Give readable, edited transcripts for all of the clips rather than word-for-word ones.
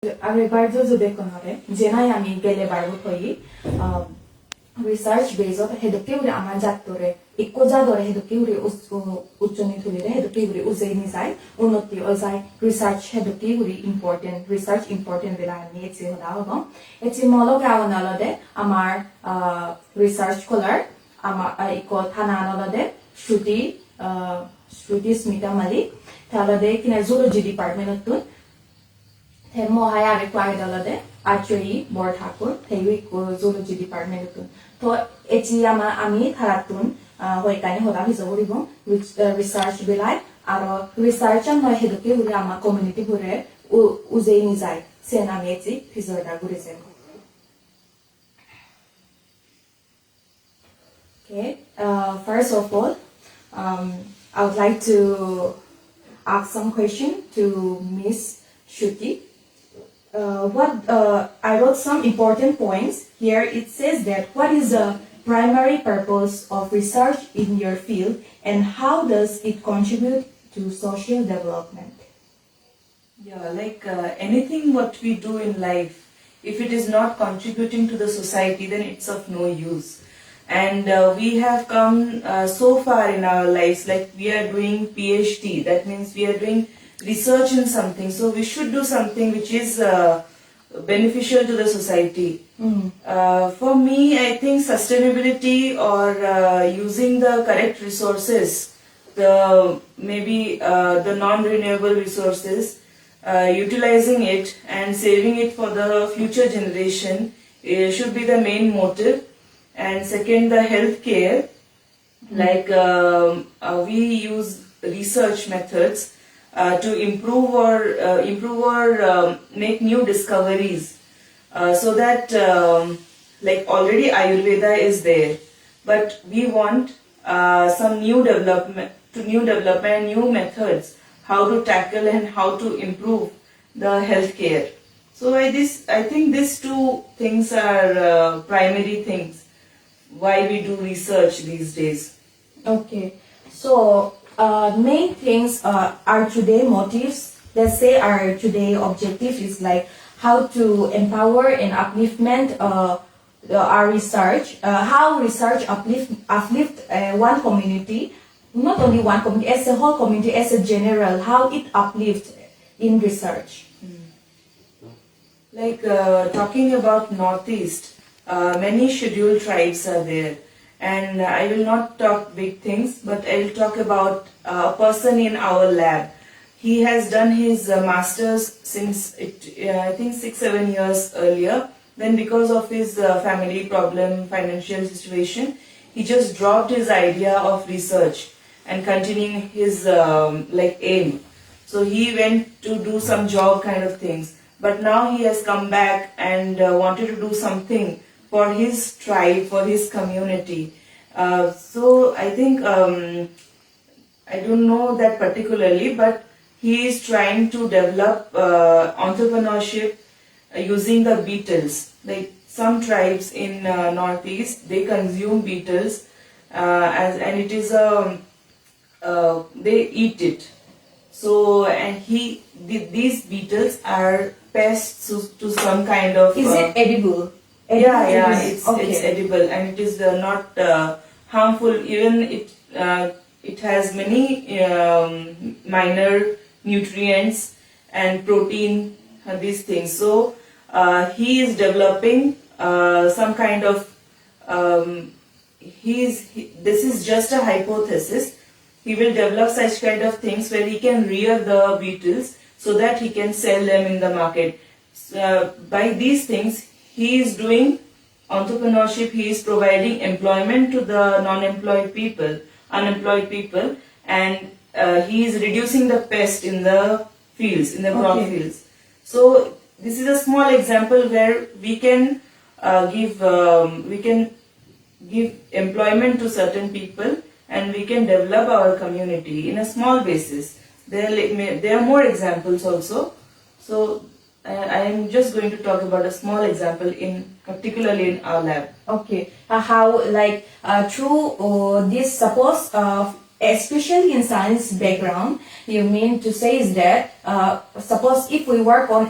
Are bardzo zubekonore, jena yami gele barbu thoi, research based of hedukiuri amanjatore, ikkozadore hedukiuri uchoni thulire hedukiuri uzeini zai, unoti ozai research hedukiuri important, research important vilani etsi hodao, etsi mologa awanalode, amar research scholar, amar iko thana analode, Shruti, Smita, Malik, thalode kina zoology department tun. Mo haya required alade Atrayee, Borthakur, Zoology Department. So eti ami tharatun hoikani hoda hisoribo which research belai aro research am noi heduke uri ama community hure uzeini zai sena meti physiology gurizem. Okay, first of all, I would like to ask some question to Miss Shruti. I wrote some important points here. It says that what is the primary purpose of research in your field and how does it contribute to social development? Yeah, like anything what we do in life, if it is not contributing to the society, then it's of no use. And we have come so far in our lives, like we are doing PhD, that means we are doing research in something, so we should do something which is beneficial to the society. For me, I think sustainability or using the correct resources, maybe the non-renewable resources, utilizing it and saving it for the future generation should be the main motive. And second, the health care, like we use research methods to improve or make new discoveries, so that like already Ayurveda is there, but we want some new development, new methods, how to tackle and how to improve the healthcare. So I think these two things are primary things why we do research these days. Okay, so main things are today motives. Let's say our today objective is like how to empower and upliftment our research, how research uplift one community, not only one community, as a whole community, as a general, how it uplifts in research. Like talking about Northeast, many scheduled tribes are there. And I will not talk big things, but I will talk about a person in our lab. He has done his master's since I think 6-7 years earlier. Then because of his family problem, financial situation, he just dropped his idea of research and continuing his aim. So he went to do some job kind of things. But now he has come back and wanted to do something for his tribe, for his community. So I think, I don't know that particularly, but he is trying to develop entrepreneurship using the beetles. Like some tribes in Northeast, they consume beetles and it is they eat it. So and these beetles are pests to some kind of. Is it edible? It's edible and it is not harmful. Even it has many minor nutrients and protein, these things. So he is developing some kind of. This is just a hypothesis. He will develop such kind of things where he can rear the beetles so that he can sell them in the market. By these things, he is doing entrepreneurship, he is providing employment to the unemployed people, and he is reducing the pest in the fields, in the crop fields. So this is a small example where we can give employment to certain people and we can develop our community in a small basis. There are more examples also. So I am just going to talk about a small example particularly in our lab. Okay, how like through this, suppose especially in science background, you mean to say is that suppose if we work on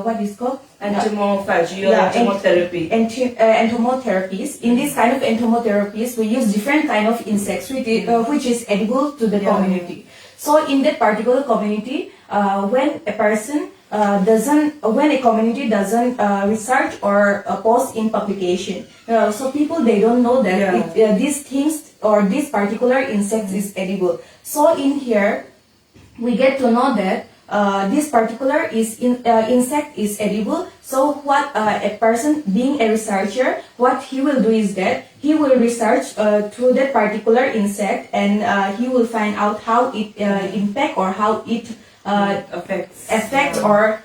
what is called Entomophagy or entomotherapy. Entomotherapies. In this kind of entomotherapies, we use different kind of insects which is edible to the community. So in that particular community, when a community doesn't research or post in publication, so people they don't know that these things or this particular insect is edible. So in here, we get to know that this particular insect is edible. So what a person being a researcher, what he will do is that he will research through that particular insect, and he will find out how it impact or how it affects or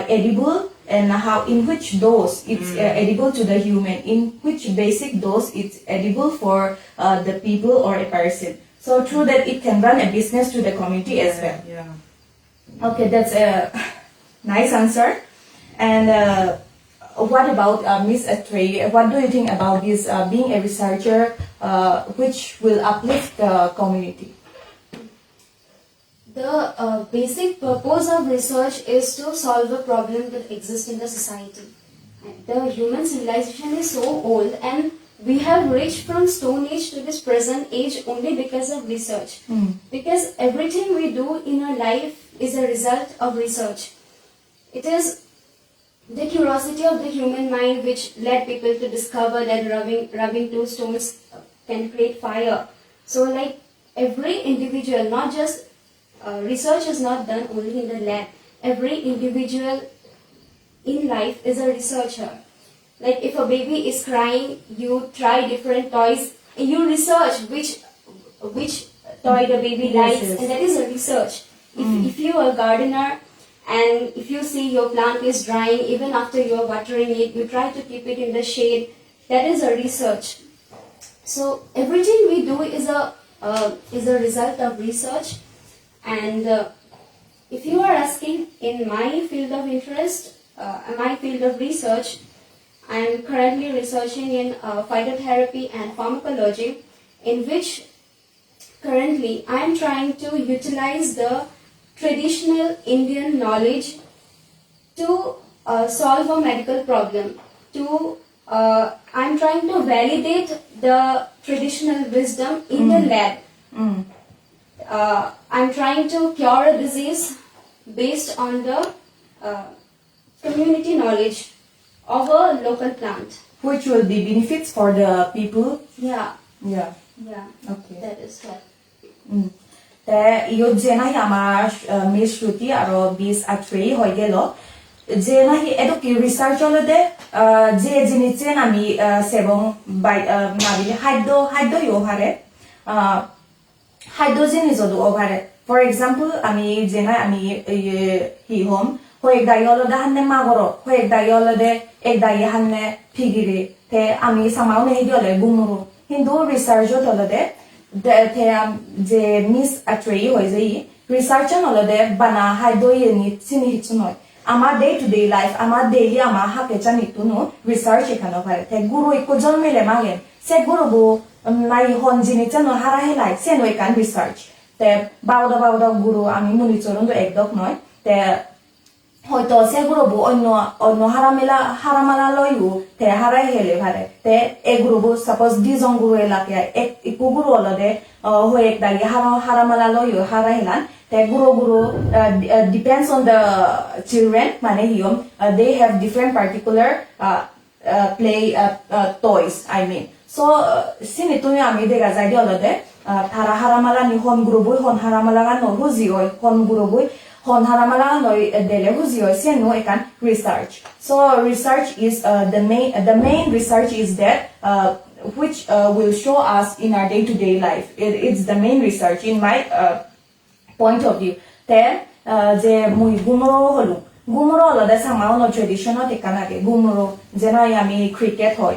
edible, and how in which dose it's edible to the human, in which basic dose it's edible for the people or a person. So through that it can run a business to the community as well. Okay, that's a nice answer. And what about Miss Atrayee? What do you think about this being a researcher which will uplift the community? The basic purpose of research is to solve a problem that exists in the society. The human civilization is so old, and we have reached from Stone Age to this present age only because of research. Because everything we do in our life is a result of research. It is the curiosity of the human mind which led people to discover that rubbing two stones can create fire. So like every individual, not just research is not done only in the lab. Every individual in life is a researcher. Like if a baby is crying, you try different toys, you research which toy the baby likes, and that is a research. If you are a gardener, and if you see your plant is drying, even after you are watering it, you try to keep it in the shade, that is a research. So everything we do is a result of research. And if you are asking in my field of interest, my field of research, I am currently researching in phytotherapy and pharmacology, in which currently I am trying to utilize the traditional Indian knowledge to solve a medical problem. I am trying to validate the traditional wisdom in the lab. I'm trying to cure a disease based on the community knowledge of a local plant, Which will be benefits for the people. Yeah. Okay. That is what. তে ইয়ত যে নাই আমার miss শ্ৰুতি আৰু miss Atreyi হৈ গেল যে নাই এটো কি রিসার্চ হলদে যে জিনিসে আমি সেবং নাবিলে খাদ্য ইওভারে খাদ্য জিনিস যদু ওভারে ফর এক্সাম্পল আমি যে নাই আমি হি হোম হয়েক দাই হলদে হান্নে মাগর হয়েক দাই হলদে এক দাই হান্নে ফিগিরে তে আমি সামাও নেই দিলে গুমুরু কিন্তু রিসার্চত হলদে যে মিস Atrayee হৈ যাই রিসার্চ হলদে বানা খাদ্য ইনি চিনি হিচু নয় আমার ডে টু ডে লাইফ আমার ডেইলি আমার হাকে জানিতো নো রিসার্চ এখানে পারে তে গুরু একো জন্মেলে মাগেন সে গুরু বো নাই হন জিনিস জানো হারা হেলাই সে নয় কান রিসার্চ তে বাউদা গুরু আমি মনিচরণ তো একদম নয় তে হয়তো সে গুরু বো অন্য হারামালা লইও তে হারাই হেলে পারে তে এ গুরু বো সাপোজ ডিজন গুরু এলাকে এক ইকো গুরু অলদে হয়ে এক দাগি হারামালা লইও হারাই হেলান তে গুরু depends on the children মানে হিয়ম they have different particular play toys I mean so sini তুমি আমি দেখা যাই দি অলদে তারা হারামালা নি হন গুরু বই হন হারামালা ন হুজি হয় হন গুরু বই hon haramala noi dele huzio sen no ekan research so research is the main research is that which will show us in our day-to-day life it's the main research in my point of view te je mui gumoro alada samao no traditional ekanage gumoro jenai ami cricket hoy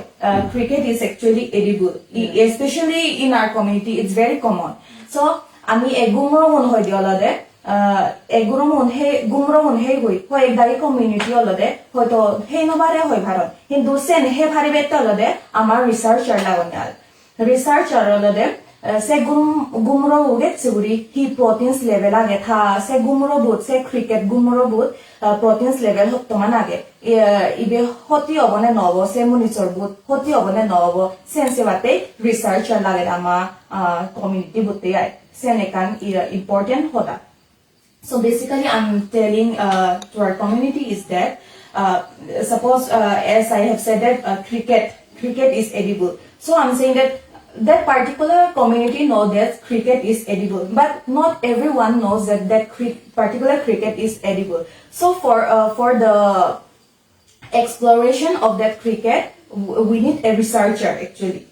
cricket is actually edible especially in our community it's very common so ami e gumoro hon hoy di alade গুমরমন হে হই হয় একদাই community অলদে হয়তো হে নবারে হয় ভারত কিন্তু সেন হে ভারি বেত অলদে আমার researcher লাগনাল রিসার্চার অলদে se gumro udet suri hi proteins level age tha se gumro bot se cricket gumro bot proteins level hok toman age ibe hoti obone nobo se monitor bot hoti obone nobo sense bate researcher lage ama community bote ai senekan important hoda. So basically I'm telling to our community is that suppose as I have said that cricket is edible. So I'm saying that particular community knows that cricket is edible, but not everyone knows that particular cricket is edible. So for the exploration of that cricket, we need a researcher actually.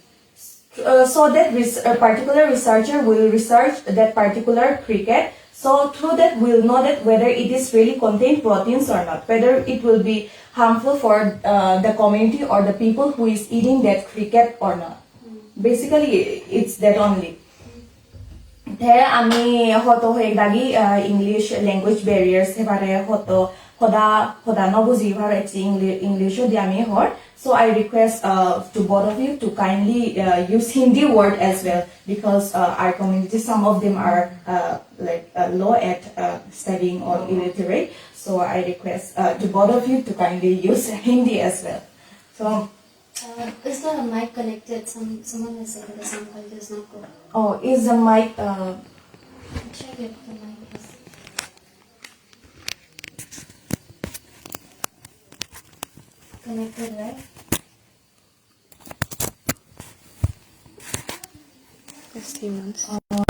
So that a particular researcher will research that particular cricket. So through that we'll know that whether it is really contain proteins or not, whether it will be harmful for the community or the people who is eating that cricket or not. Basically, it's that only. There, ami hoto hegdagi English language barriers hebare hoto hoda no buzi bhare English di ami hor. So I request to both of you to kindly use Hindi word as well, because our community, some of them are low at studying or illiterate. So I request to both of you to kindly use Hindi as well. So. Is the mic connected? Someone has said that the sound quality is not good. Oh, is the mic? Check if the mic is connected, right?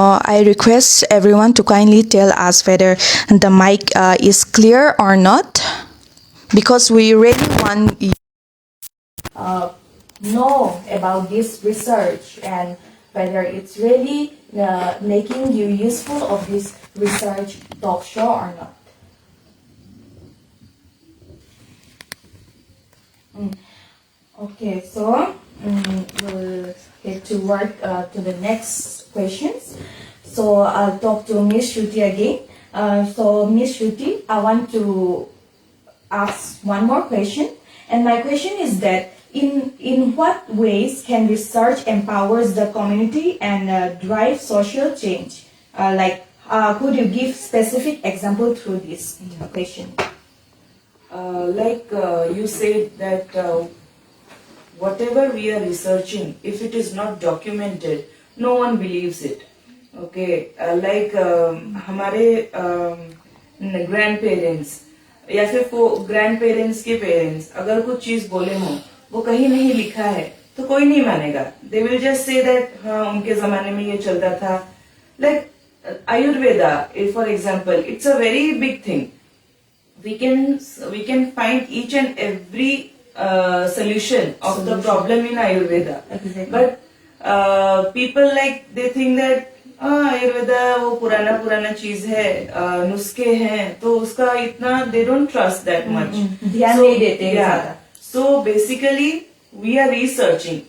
I request everyone to kindly tell us whether the mic is clear or not, because we really want you know about this research and whether it's really making you useful of this research talk show or not. Okay, so we'll get to work to the next questions. So I'll talk to Miss Shruti again. So Miss Shruti, I want to ask one more question, and my question is that in what ways can research empowers the community and drive social change? Could you give specific example through this question? You said that whatever we are researching, if it is not documented, no one believes it. Okay, हमारे grandparents या फिर grandparents के parents अगर कुछ चीज बोले हो वो कहीं नहीं लिखा है तो कोई नहीं मानेगा. They will just say that हाँ उनके जमाने में ये चलता था. Like Ayurveda, for example, it's a very big thing. We can find each and every solution of the problem in Ayurveda. Exactly. But people they think that Ayurveda वो पुराना चीज है, नुस्खे हैं, तो उसका इतना they don't trust that much. ध्यान नहीं देते ज़्यादा. So basically we are researching,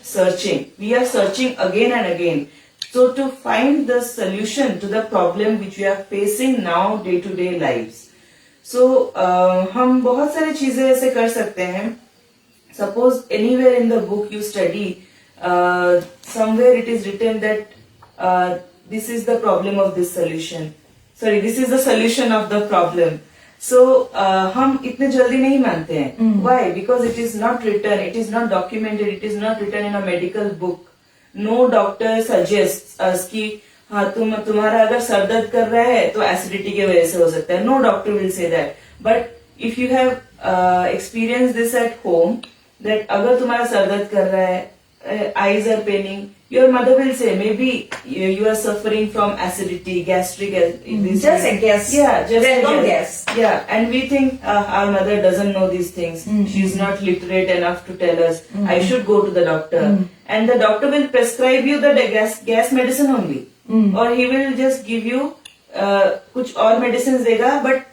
searching. We are searching again and again. So to find the solution to the problem which we are facing now day to day lives. So हम बहुत सारी चीजें ऐसे कर सकते हैं. Suppose anywhere in the book you study, somewhere it is written that this is the problem of this solution. Sorry, this is the solution of the problem. So हम इतने जल्दी नहीं मानते हैं. Why? Because it is not written, it is not documented, it is not written in a medical book. No doctor suggests us कि हाँ तुम्हारा अगर सर दर्द कर रहा है तो एसिडिटी की वजह से हो सकता है. No doctor will say that. But if you have experienced this at home, that अगर तुम्हारा सर दर्द कर रहा है, eyes are paining, your mother will say maybe you are suffering from acidity, gastric. Just a guess. Yeah, just Random a guess. Yeah, and we think our mother doesn't know these things. She is not literate enough to tell us. I should go to the doctor, and the doctor will prescribe you the gas medicine only, or he will just give you कुछ और medicines देगा, but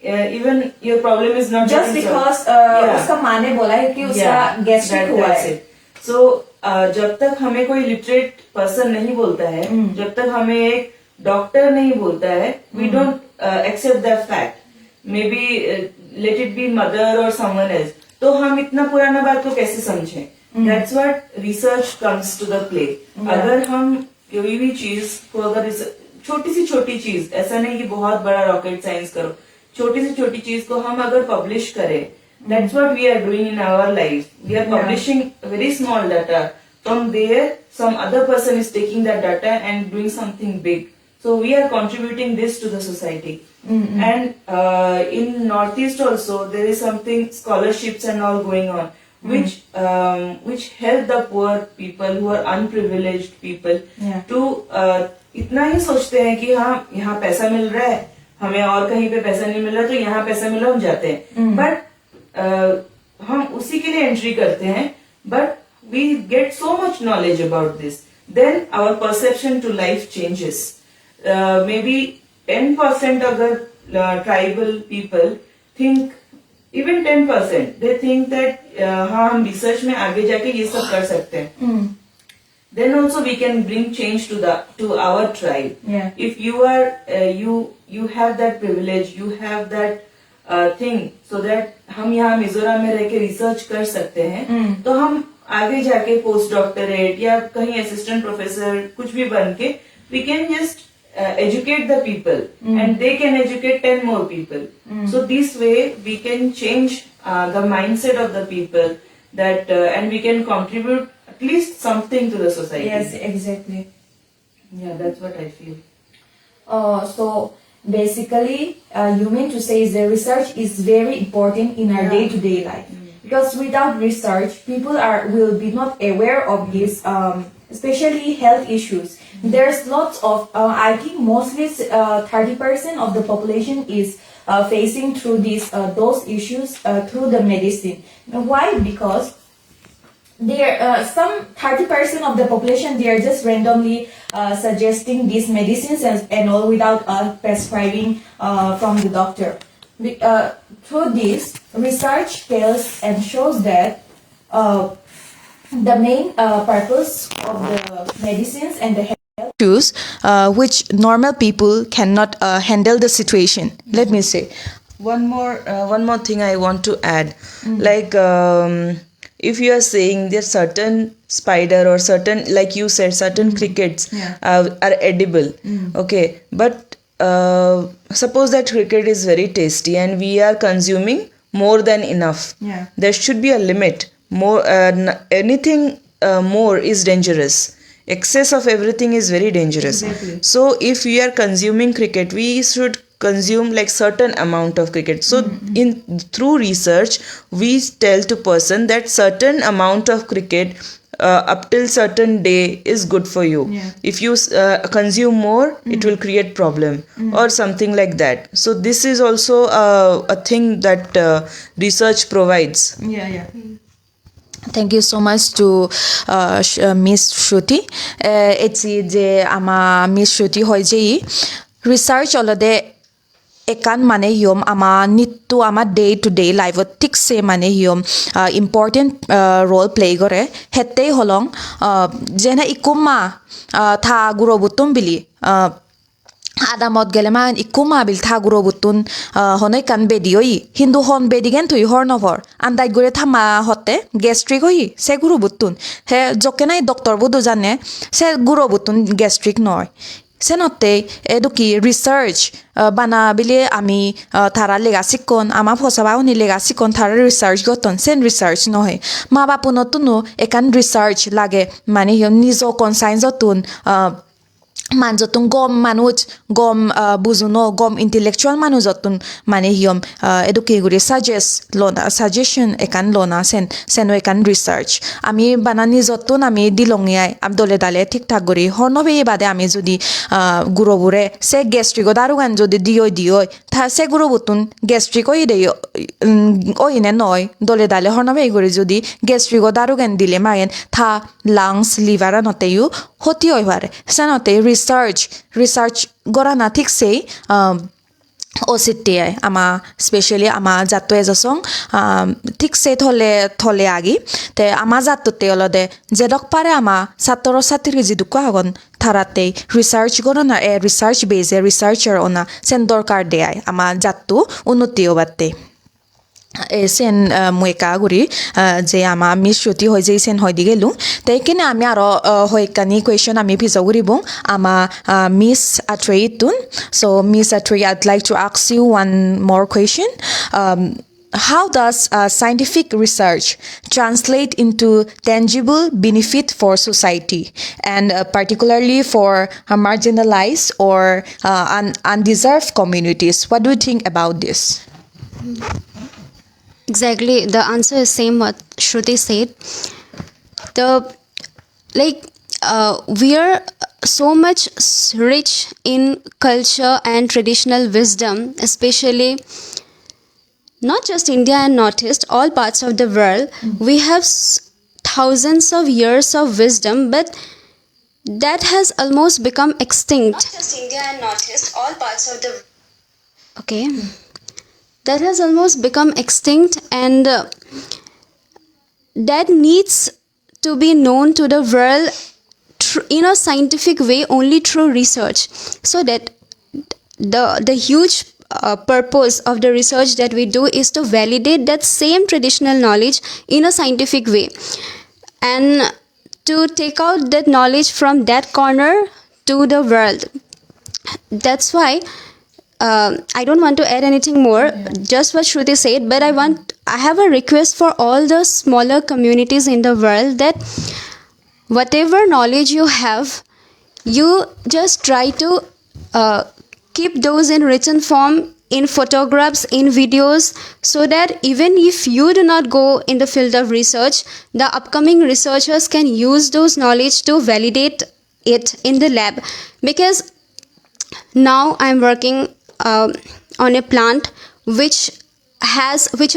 even your problem is not just because उसका माँ ने बोला है कि उसका gastric हुआ है. So जब तक हमें कोई लिटरेट पर्सन नहीं बोलता है, जब तक हमें एक डॉक्टर नहीं बोलता है, we don't accept that fact. Maybe let it be mother or someone else. तो हम इतना पुराना बात को कैसे समझें? That's what research comes to the play. अगर हम कोई भी चीज को अगर छोटी सी चीज, ऐसा नहीं कि बहुत बड़ा रॉकेट साइंस करो, छोटी सी छोटी चीज को हम अगर पब्लिश करें, that's what we are doing in our life. We are publishing very small data. From there, some other person is taking that data and doing something big. So we are contributing this to the society. And in Northeast also, there is something, scholarships and all going on, which help the poor people who are unprivileged people to इतना ही सोचते हैं कि हाँ यहाँ पैसा मिल रहा है, हमें और कहीं पे पैसा नहीं मिल रहा, तो यहाँ पैसा मिला, हम जाते हैं. बट हम उसी के लिए एंट्री करते हैं, but we get so much knowledge about this, then our perception to life changes. Maybe 10% अगर tribal people think, even 10%, they think that हाँ हम research में आगे जाके ये सब कर सकते हैं. Then also we can bring change to our tribe. If you are you have that privilege, you have that thing, so that हम यहाँ मिजोरम में रह के रिसर्च कर सकते हैं, तो हम आगे जाके पोस्ट डॉक्टरेट या कहीं असिस्टेंट प्रोफेसर कुछ भी बन के we can just educate the people and they can educate 10 more people. So this way we can change the mindset of the people, that and we can contribute at least something to the society. Yes, exactly. Yeah, that's what I feel. So basically, you mean to say is the research is very important in our day-to-day life. Because without research, people will be not aware of this, especially health issues. There's lots of, I think mostly 30% of the population is facing through those issues through the medicine. Why? Because some 30% of the population, they are just randomly suggesting these medicines and all without prescribing from the doctor. Through this, research tells and shows that the main purpose of the medicines and the health issues which normal people cannot handle the situation. Let me say one more thing I want to add. Like if you are saying that certain spider or certain, like you said, certain crickets are edible, okay, but suppose that cricket is very tasty and we are consuming more than enough. There should be a limit. More anything more is dangerous. Excess of everything is very dangerous. Exactly. So if we are consuming cricket, we should consume like certain amount of cricket. So through research we tell to person that certain amount of cricket up till certain day is good for you. If you consume more, it will create problem or something like that. So this is also a thing that research provides. Thank you so much to Miss Shruti. It's je ama Miss Shruti hoy je research alode ekan mane yom ama nittu ama day to day life tik se mane yom important role play gore hette holong jena ikuma tha gurobutum bili Adamot geleman ikuma bil thaguro butun honoi kan bedioi hindu hon bedigen thui hornovor andai gure thama hote gastric hoi se guru butun he jokenai doctor budu jane se guru butun gastric noy senote eduki research bana bile ami thara legasikon ama phosaba uni legasikon thara research goton sen research nohe ma bapunotunu ekan research lage mane hon nijo conscience otun manjotun gom manuj gom buzuno gom intellectual manujotun mane hiom eduke guri suggestion ekan lona sen ekan research ami banani jotun ami dilongiai abdole dale thik thak guri hornobe bade ami jodi gurobure se gastric darugan jodi dioi tha se gurobutun gastric oi de oi ne noi dole dale hornobe guri jodi gastric darugan dile magen tha lungs liver anoteyu hoti oi bare sanote research gorana thik sei OCTI ama specially ama jatto ejasong thik sei thole agi te ama jatto te olode jedok pare ama satoro satiri jiduko agon tharate research gorana research base researcher ona sen dorkar de ai ama jatto unnoti obatte এসেন মুয়েকা গুরি যে আমা miss শ্রুতি হয়ে যে সেন হয়ে গেলু তাই কিনে আমি আরো হয়কানি question আমি ভিজাগুরি বং আমা মিস Atrayee তুন so miss Atrayee I'd like to ask you one more question. How does scientific research translate into tangible benefit for society and particularly for marginalized or undeserved communities? What do you think about this? Exactly, the answer is same what Shruti said. We are so much rich in culture and traditional wisdom, especially not just India and Northeast, all parts of the world. We have thousands of years of wisdom, but that has almost become extinct. Not just India and Northeast, all parts of the okay. That has almost become extinct, and that needs to be known to the world in a scientific way only through research, so that the huge purpose of the research that we do is to validate that same traditional knowledge in a scientific way, and to take out that knowledge from that corner to the world. That's why I don't want to add anything more, just what Shruti said, but I have a request for all the smaller communities in the world that whatever knowledge you have, you just try to keep those in written form, in photographs, in videos, so that even if you do not go in the field of research, the upcoming researchers can use those knowledge to validate it in the lab. Because now I'm working on a plant which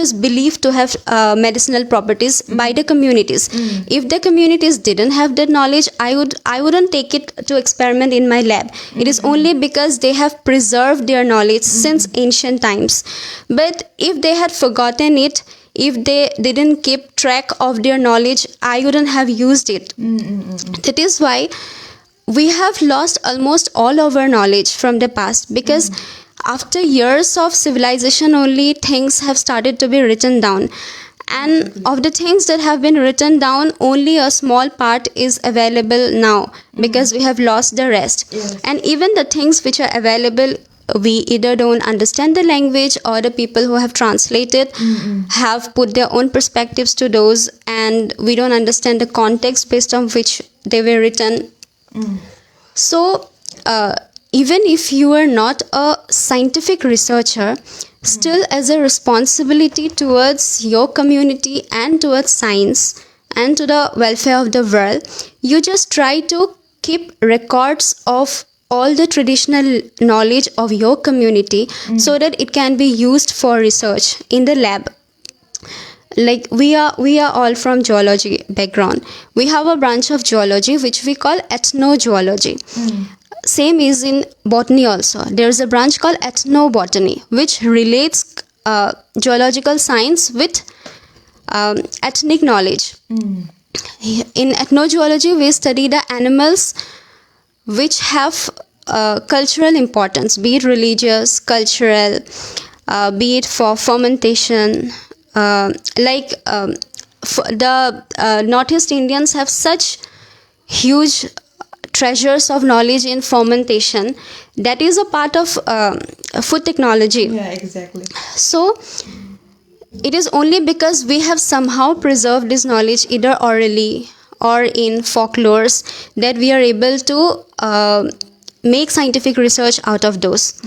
is believed to have medicinal properties by the communities. If the communities didn't have that knowledge, I wouldn't take it to experiment in my lab. It is only because they have preserved their knowledge since ancient times. But if they had forgotten it, if they didn't keep track of their knowledge, I wouldn't have used it. That is why we have lost almost all of our knowledge from the past, because after years of civilization only things have started to be written down, and of the things that have been written down, only a small part is available now, because we have lost the rest. And even the things which are available, we either don't understand the language, or the people who have translated have put their own perspectives to those, and we don't understand the context based on which they were written. So even if you are not a scientific researcher, still as a responsibility towards your community and towards science and to the welfare of the world, you just try to keep records of all the traditional knowledge of your community, so that it can be used for research in the lab. Like we are all from geology background. We have a branch of geology which we call ethnogeology. Same is in botany also. There is a branch called ethnobotany, which relates geological science with ethnic knowledge. In ethnogeology, we study the animals which have cultural importance, be it religious, cultural, be it for fermentation. The Northeast Indians have such huge treasures of knowledge in fermentation that is a part of food technology. Yeah, exactly. So it is only because we have somehow preserved this knowledge either orally or in folklores that we are able to make scientific research out of those.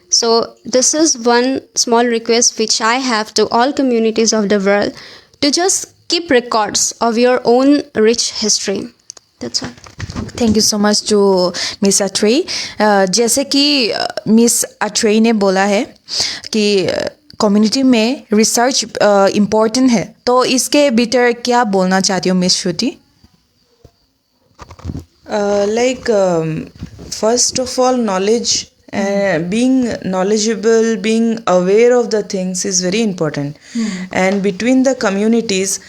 So this is one small request which I have to all communities of the world, to just keep records of your own rich history. That's all. Thank you so much to miss Atrayee. जैसे कि miss Atrayee ने बोला है कि community में research important है, तो इसके भीतर क्या बोलना चाहती हो miss Shruti? First of all, knowledge, being knowledgeable, being aware of the things is very important. And between the communities,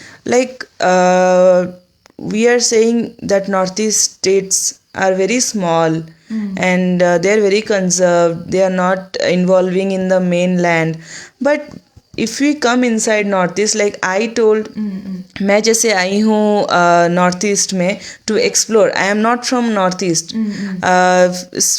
we are saying that Northeast states are very small and they are very conserved. They are not involving in the mainland. But if we come inside northeast, like I told, मैं जैसे आई हूँ north east में to explore. I am not from north east,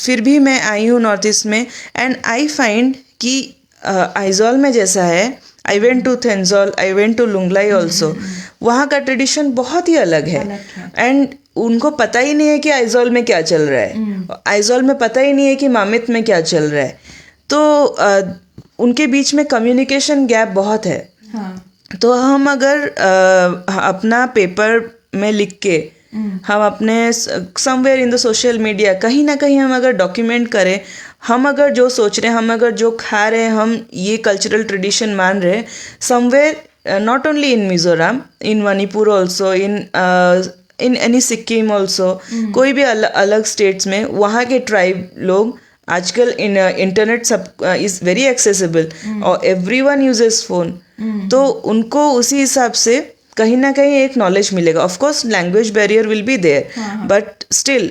फिर भी मैं आई हूँ नॉर्थ ईस्ट में, एंड आई फाइंड कि आइजॉल में जैसा है, I went to Thenzawl, I went to Lunglei also, वहाँ का ट्रेडिशन बहुत ही अलग है. एंड उनको पता ही नहीं है कि आइजॉल में क्या चल रहा है, आइजॉल में पता ही नहीं है कि मामित में क्या चल रहा है. तो उनके बीच में कम्युनिकेशन गैप बहुत है. तो हम अगर अपना पेपर में लिख के हम अपने somewhere in the social media कहीं ना कहीं हम अगर डॉक्यूमेंट करें, हम अगर जो सोच रहे हैं, हम अगर जो खा रहे हैं, हम ये कल्चरल ट्रेडिशन मान रहे हैं, somewhere not only in Mizoram, in Manipur also, in any Sikkim also, कोई भी अलग स्टेट्स में वहाँ के ट्राइब लोग आजकल इन इंटरनेट सब इज वेरी एक्सेसिबल और एवरीवन यूजेस फोन. तो उनको उसी हिसाब से कहीं ना कहीं एक नॉलेज मिलेगा. Of course language barrier will be there, but still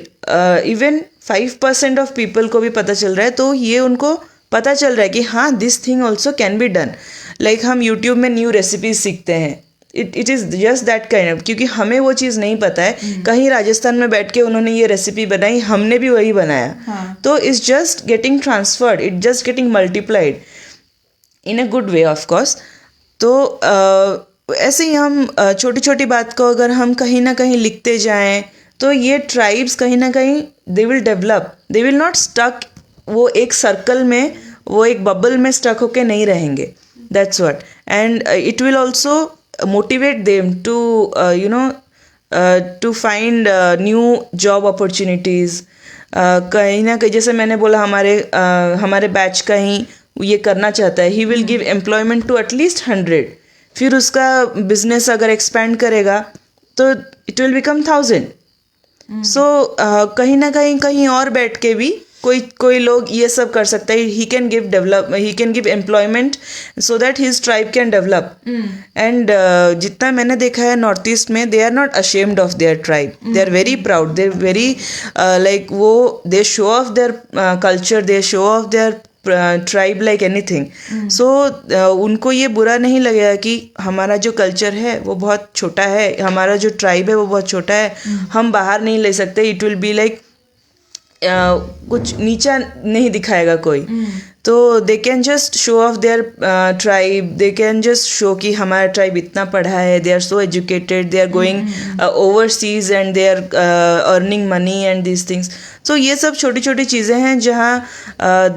even 5% of people को भी पता चल रहा है, तो ये उनको पता चल रहा है कि हाँ, this thing also can be done. Like हम यूट्यूब में न्यू रेसिपीज सीखते हैं, it is just that kind of, क्योंकि हमें वो चीज़ नहीं पता है. कहीं राजस्थान में बैठ के उन्होंने ये रेसिपी बनाई, हमने भी वही बनाया. तो it's just getting transferred, it just getting multiplied in a good way of course. तो ऐसे ही हम छोटी छोटी बात को अगर हम कहीं ना कहीं लिखते जाएं, तो ये ट्राइब्स कहीं ना कहीं they will develop, they will not stuck. वो एक सर्कल में, वो एक बबल में स्टक होके नहीं रहेंगे. That's what. And it will also motivate them to to find new job opportunities. कहीं ना कहीं जैसे मैंने बोला, हमारे बैच का ही ये करना चाहता है, he will give employment to at least 100. फिर उसका बिजनेस अगर एक्सपेंड करेगा तो it will become 1000. So कहीं ना कहीं और बैठ के भी कोई लोग ये सब कर सकता है. he can give employment so that his tribe can develop. And जितना मैंने देखा है नॉर्थ ईस्ट में, they are not ashamed of their tribe. They are very proud. They are very like वो they show off their culture, they show off their tribe like anything. So उनको ये बुरा नहीं लगेगा कि हमारा जो कल्चर है वो बहुत छोटा है, हमारा जो ट्राइब है वो बहुत छोटा है, हम बाहर नहीं ले सकते. इट विल बी लाइक कुछ नीचा नहीं दिखाएगा कोई. तो they can just show off their tribe, they can just show कि हमारा ट्राइब इतना पढ़ा है, they are so educated, they are going overseas and they are earning money and these things. So ये सब छोटी छोटी चीज़ें हैं जहाँ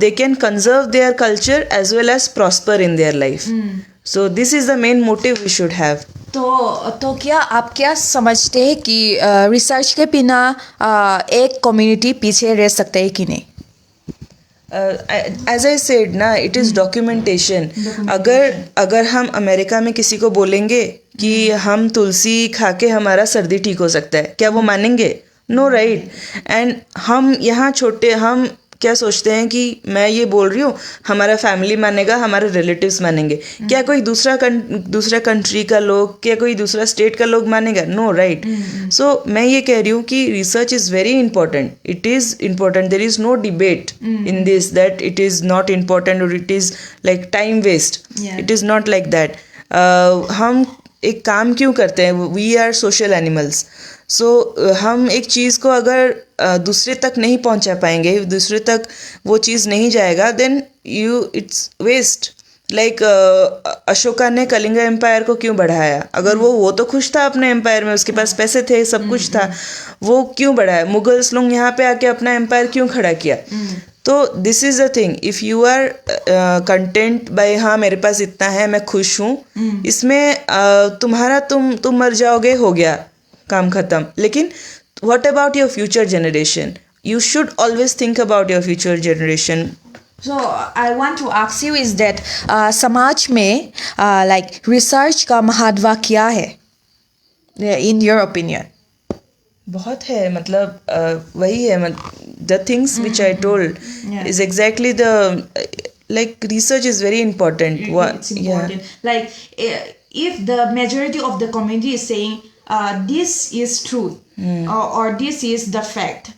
they can conserve their culture as well as prosper in their life. So this is the main motive we should have. तो क्या आप क्या समझते हैं कि रिसर्च के बिना एक कम्युनिटी पीछे रह सकता है कि नहीं? एज आई सेड ना, इट इज़ डॉक्यूमेंटेशन. अगर हम अमेरिका में किसी को बोलेंगे कि हम तुलसी खा के हमारा सर्दी ठीक हो सकता है, क्या वो मानेंगे? No, right. एंड हम यहाँ हम क्या सोचते हैं कि मैं ये बोल रही हूँ, हमारा फैमिली मानेगा, हमारे रिलेटिव्स मानेंगे. क्या कोई दूसरा कंट्री का लोग, क्या कोई दूसरा स्टेट का लोग मानेगा? No, right. सो मैं ये कह रही हूँ कि research is very important. It is important. There is no debate in this that it is not important और it is like time waste. It is not like that. हम एक काम क्यों करते हैं? We are social animals. So हम एक चीज़ को अगर दूसरे तक नहीं पहुंचा पाएंगे, दूसरे तक वो चीज़ नहीं जाएगा, then it's waste. Like Ashoka ने कलिंगा एम्पायर को क्यों बढ़ाया? अगर वो तो खुश था अपने एम्पायर में, उसके पास पैसे थे, सब कुछ था, वो क्यों बढ़ाया? मुगल्स लोग यहाँ पे आके अपना एम्पायर क्यों खड़ा किया? तो this is the thing. If you are content by हाँ मेरे पास इतना है, मैं खुश हूँ, इसमें तुम मर जाओगे, हो गया, काम खत्म. लेकिन what about your future generation? You should always think about your future generation. So I want to ask you is that समाज में like research का महत्व क्या है in your opinion? बहुत है. मतलब वही है, the things which I told is exactly the like research is very important. It's important. Like if the majority of the community is saying this is truth or this is the fact,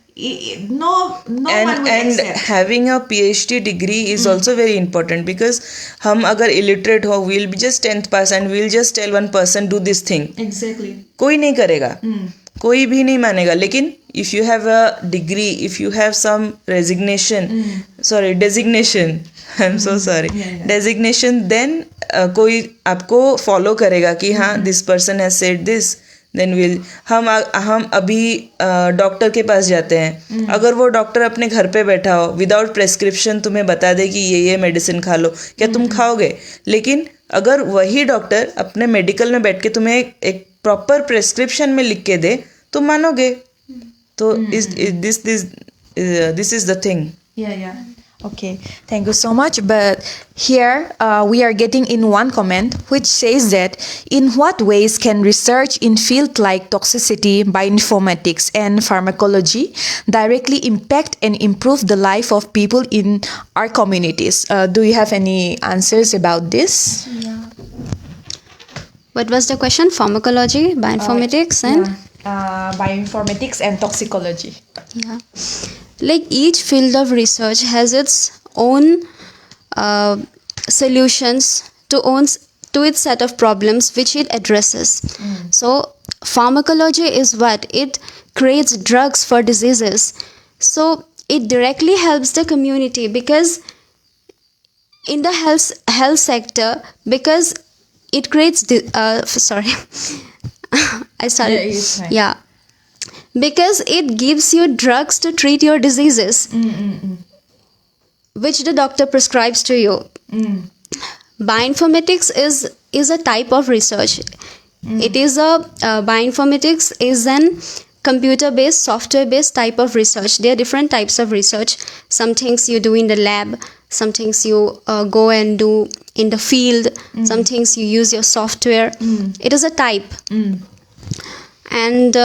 no one and will and accept. having a PhD degree is also very important, because हम अगर illiterate हो, we'll be just 10th pass and we'll just tell one person do this thing. Exactly. कोई नहीं करेगा, कोई भी नहीं मानेगा. लेकिन if you have a degree, if you have some designation, I'm so sorry, designation, then कोई आपको follow करेगा कि हाँ this person has said this, then we'll हम अभी डॉक्टर के पास जाते हैं. अगर वो डॉक्टर अपने घर पे बैठा हो, विदाउट प्रेस्क्रिप्शन तुम्हें बता दे कि ये मेडिसिन खा लो, क्या तुम खाओगे? लेकिन अगर वही डॉक्टर अपने मेडिकल में बैठ के तुम्हें एक प्रॉपर प्रेस्क्रिप्शन में लिख के दे, तुम मानोगे. तो this is the thing. Yeah. Okay, thank you so much. But here we are getting in one comment which says that in what ways can research in fields like toxicity, bioinformatics and pharmacology directly impact and improve the life of people in our communities? Do you have any answers about this? What was the question? Pharmacology, bioinformatics, and Bioinformatics and toxicology. yeah, like each field of research has its own solutions to its set of problems which it addresses. So pharmacology is what it creates drugs for diseases. So it directly helps the community, because in the health sector, because it creates because it gives you drugs to treat your diseases, which the doctor prescribes to you. Bioinformatics is a type of research. It is bioinformatics is an computer-based, software-based type of research. There are different types of research. Some things you do in the lab, some things you go and do in the field, some things you use your software. It is a type. And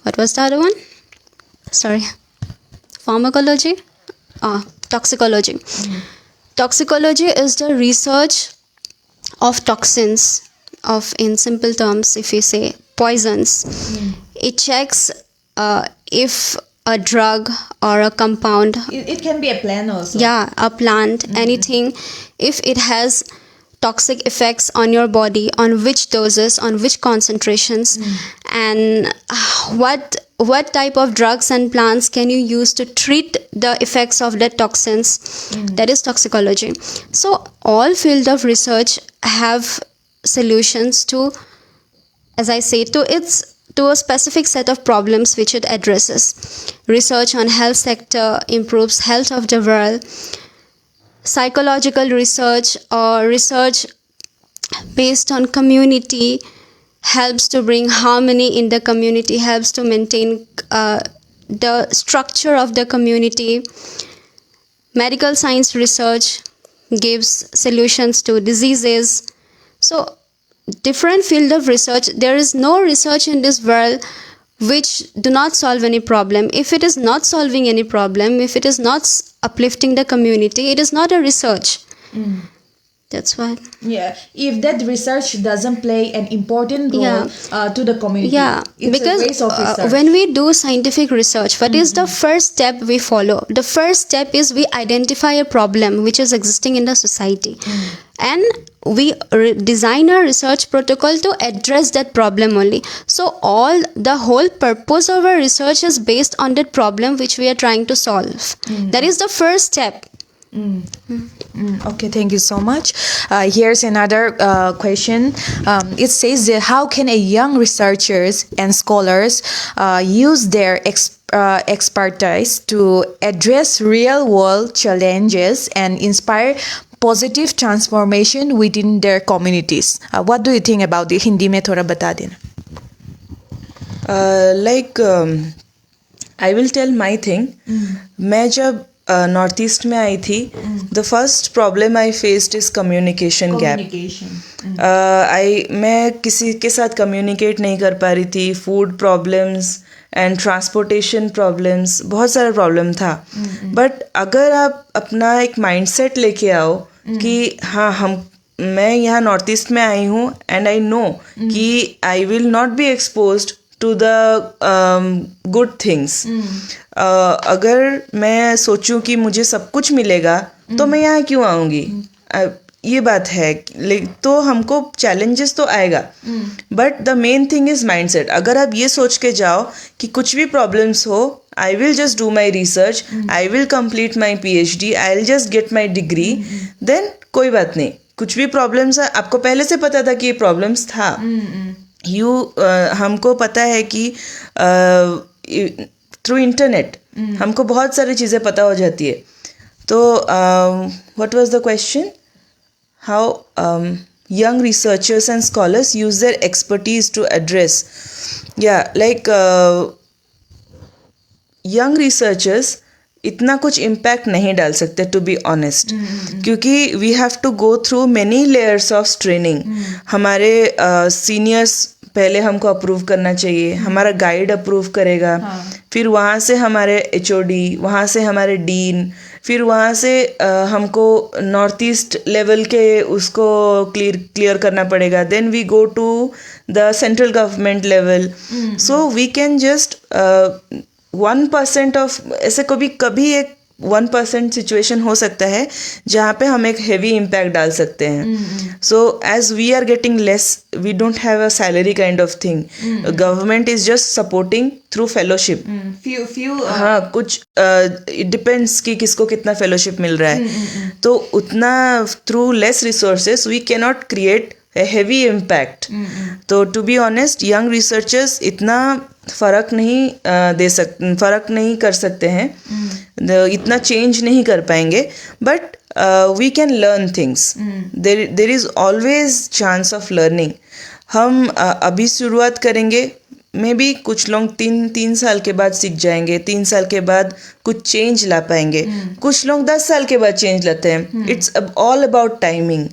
what was the other one? Sorry. Pharmacology? Toxicology. Toxicology is the research of toxins, in simple terms, if we say poisons. It checks if a drug or a compound, It can be a plant also. a plant, anything, if it has toxic effects on your body, on which doses, on which concentrations, and what type of drugs and plants can you use to treat the effects of the toxins. That is toxicology. So all field of research have solutions to, as I say, to a specific set of problems which it addresses. Research on health sector improves health of the world. Psychological research or research based on community helps to bring harmony in the community, helps to maintain the structure of the community. Medical science research gives solutions to diseases. So different field of research. There is no research in this world which do not solve any problem. If it is not solving any problem, if it is not uplifting the community, it is not a research. That's why. Yeah, if that research doesn't play an important role to the community, it's because a waste of research. when we do scientific research, what is the first step we follow? The first step is we identify a problem which is existing in the society, and we design a research protocol to address that problem only. So the whole purpose of our research is based on that problem which we are trying to solve. That is the first step. Okay, thank you so much. Here's another question. It says that how can a young researchers and scholars use their expertise to address real world challenges and inspire positive transformation within their communities? What do you think about it? Hindi में थोड़ा बता देना. I will tell my thing. मैं जब north east में आई थी, the first problem I faced is communication gap. मैं किसी के साथ कम्युनिकेट नहीं कर पा रही थी. Food problems and transportation problems, बहुत सारा प्रॉब्लम था. बट अगर आप अपना एक माइंडसेट लेके आओ कि हाँ मैं यहाँ नॉर्थ ईस्ट में आई हूँ एंड आई नो कि I will not be exposed to the good things. अगर मैं सोचूं कि मुझे सब कुछ मिलेगा तो मैं यहाँ क्यों आऊँगी, ये बात है. तो हमको चैलेंजेस तो आएगा, but the main thing is mindset. अगर आप ये सोच के जाओ कि कुछ भी प्रॉब्लम्स हो, I will just do my research, I will complete my PhD, I will just get my degree, then कोई बात नहीं. कुछ भी प्रॉब्लम्स है, आपको पहले से पता था कि ये प्रॉब्लम्स था. हमको पता है कि थ्रू इंटरनेट हमको बहुत सारी चीज़ें पता हो जाती है. तो what was the question? How young researchers and scholars use their expertise to address. Yeah, like young researchers इतना कुछ impact नहीं डाल सकते, to be honest. क्योंकि we have to go through many layers of training. हमारे seniors पहले हमको approve करना चाहिए, हमारा गाइड अप्रूव करेगा, फिर वहाँ से हमारे HOD, वहाँ से हमारे डीन, फिर वहाँ से हमको नॉर्थ ईस्ट लेवल के उसको क्लियर करना पड़ेगा. Then we go to the central government level. So we can just 1% of, ऐसे कभी एक 1% सिचुएशन हो सकता है जहाँ पे हम एक हेवी इम्पैक्ट डाल सकते हैं. So as we are getting less, we don't have a salary kind of thing. Government is just supporting through fellowship. हाँ, कुछ इट डिपेंड्स कि किसको कितना फेलोशिप मिल रहा है. तो उतना through less resources we can not create a heavy impact. तो to be honest, young researchers इतना फर्क नहीं कर सकते हैं, इतना चेंज नहीं कर पाएंगे, but we can learn things. There is always chance of learning. हम अभी शुरुआत करेंगे, मे बी कुछ लोग 3 साल के बाद सीख जाएंगे, 3 साल के बाद कुछ चेंज ला पाएंगे, कुछ लोग 10 साल के बाद चेंज लाते हैं. It's all about timing.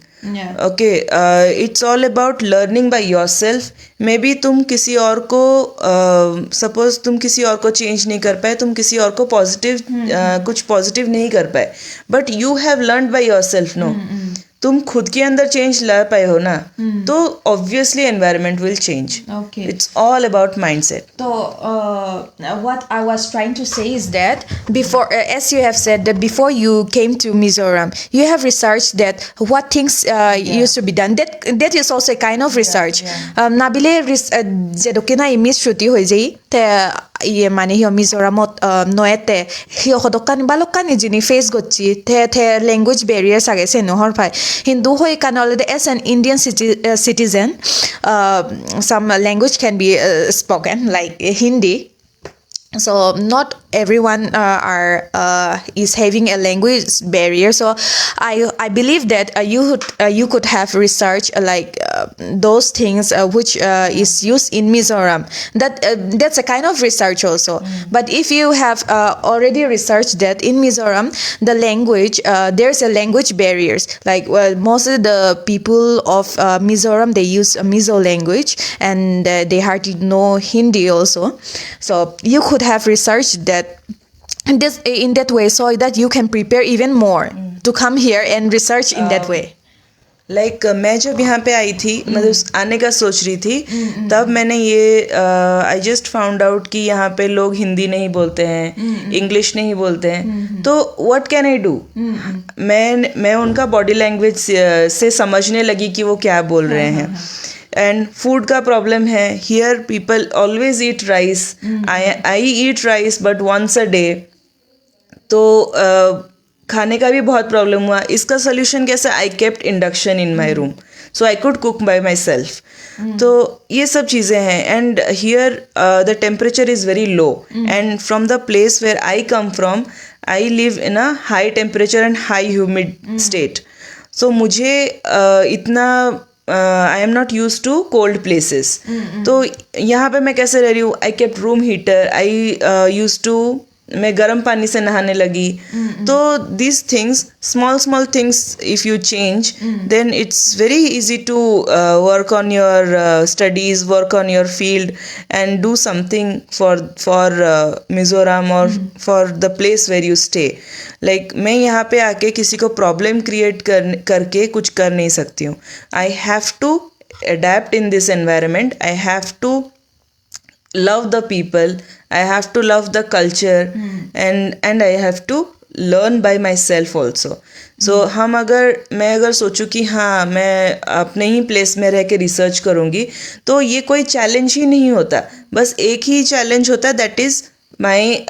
Okay, it's all about learning by yourself. May be तुम किसी और को सपोज तुम किसी और को चेंज नहीं कर पाए, तुम किसी और को कुछ पॉजिटिव नहीं कर पाए, but you have learned by yourself. No, तुम खुद के अंदर चेंज ला पाए हो ना, तो obviously environment will change. It's all about mindset. So, what I was trying to say is that before, as you have said, that before you came to Mizoram, you have researched that what things used to be done. That is also a kind of research. Nabile jedokina Miss Shruti hoi jai te ye mane hi Mizoramot noete hi hodokan balokani jini face gotchi the language barriers age se no hor pai Hindu hoi kan already as an Indian citizen, some language can be spoken like Hindi. So not everyone is having a language barrier. So I believe that you could have research like those things which is used in Mizoram. That's a kind of research also. But if you have already researched that in Mizoram, the language, there's a language barriers. Like most of the people of Mizoram, they use Mizo language, and they hardly know Hindi also. So you could have researched that in that way, so that you can prepare even more to come here and research in that way. Like मैं जब यहाँ पे आई थी, मतलब आने का सोच रही थी, तब मैंने ये आई जस्ट फाउंड आउट कि यहाँ पे लोग हिंदी नहीं बोलते हैं, इंग्लिश नहीं बोलते हैं. तो व्हाट कैन आई डू? मैं उनका बॉडी लैंग्वेज से समझने लगी कि वो क्या बोल रहे हैं. एंड फूड का प्रॉब्लम है. Here people always eat rice. I eat rice but once a day. तो खाने का भी बहुत प्रॉब्लम हुआ. इसका सोल्यूशन कैसे? I kept induction in my room, so I could cook by myself. तो ये सब चीज़ें हैं. And here the temperature is very low, and from the place where I come from, I live in a high temperature and high humid state. So मुझे इतना I am not use to cold places. तो यहाँ पे मैं कैसे रह रही हूँ? I kept room heater. I use to, मैं गर्म पानी से नहाने लगी. तो these things, small things, if you change, then it's very easy to work on your studies, work on your field, and do something for Mizoram or for the place where you stay. Like मैं यहाँ पे आके किसी को problem create करके कुछ कर नहीं सकती हूँ. I have to adapt in this environment. I have to love the people, I have to love the culture, and I have to learn by myself also. So मैं अगर सोचूं कि हाँ मैं अपने ही प्लेस में रह के रिसर्च करूँगी, तो ये कोई चैलेंज ही नहीं होता. बस एक ही चैलेंज होता है, that is my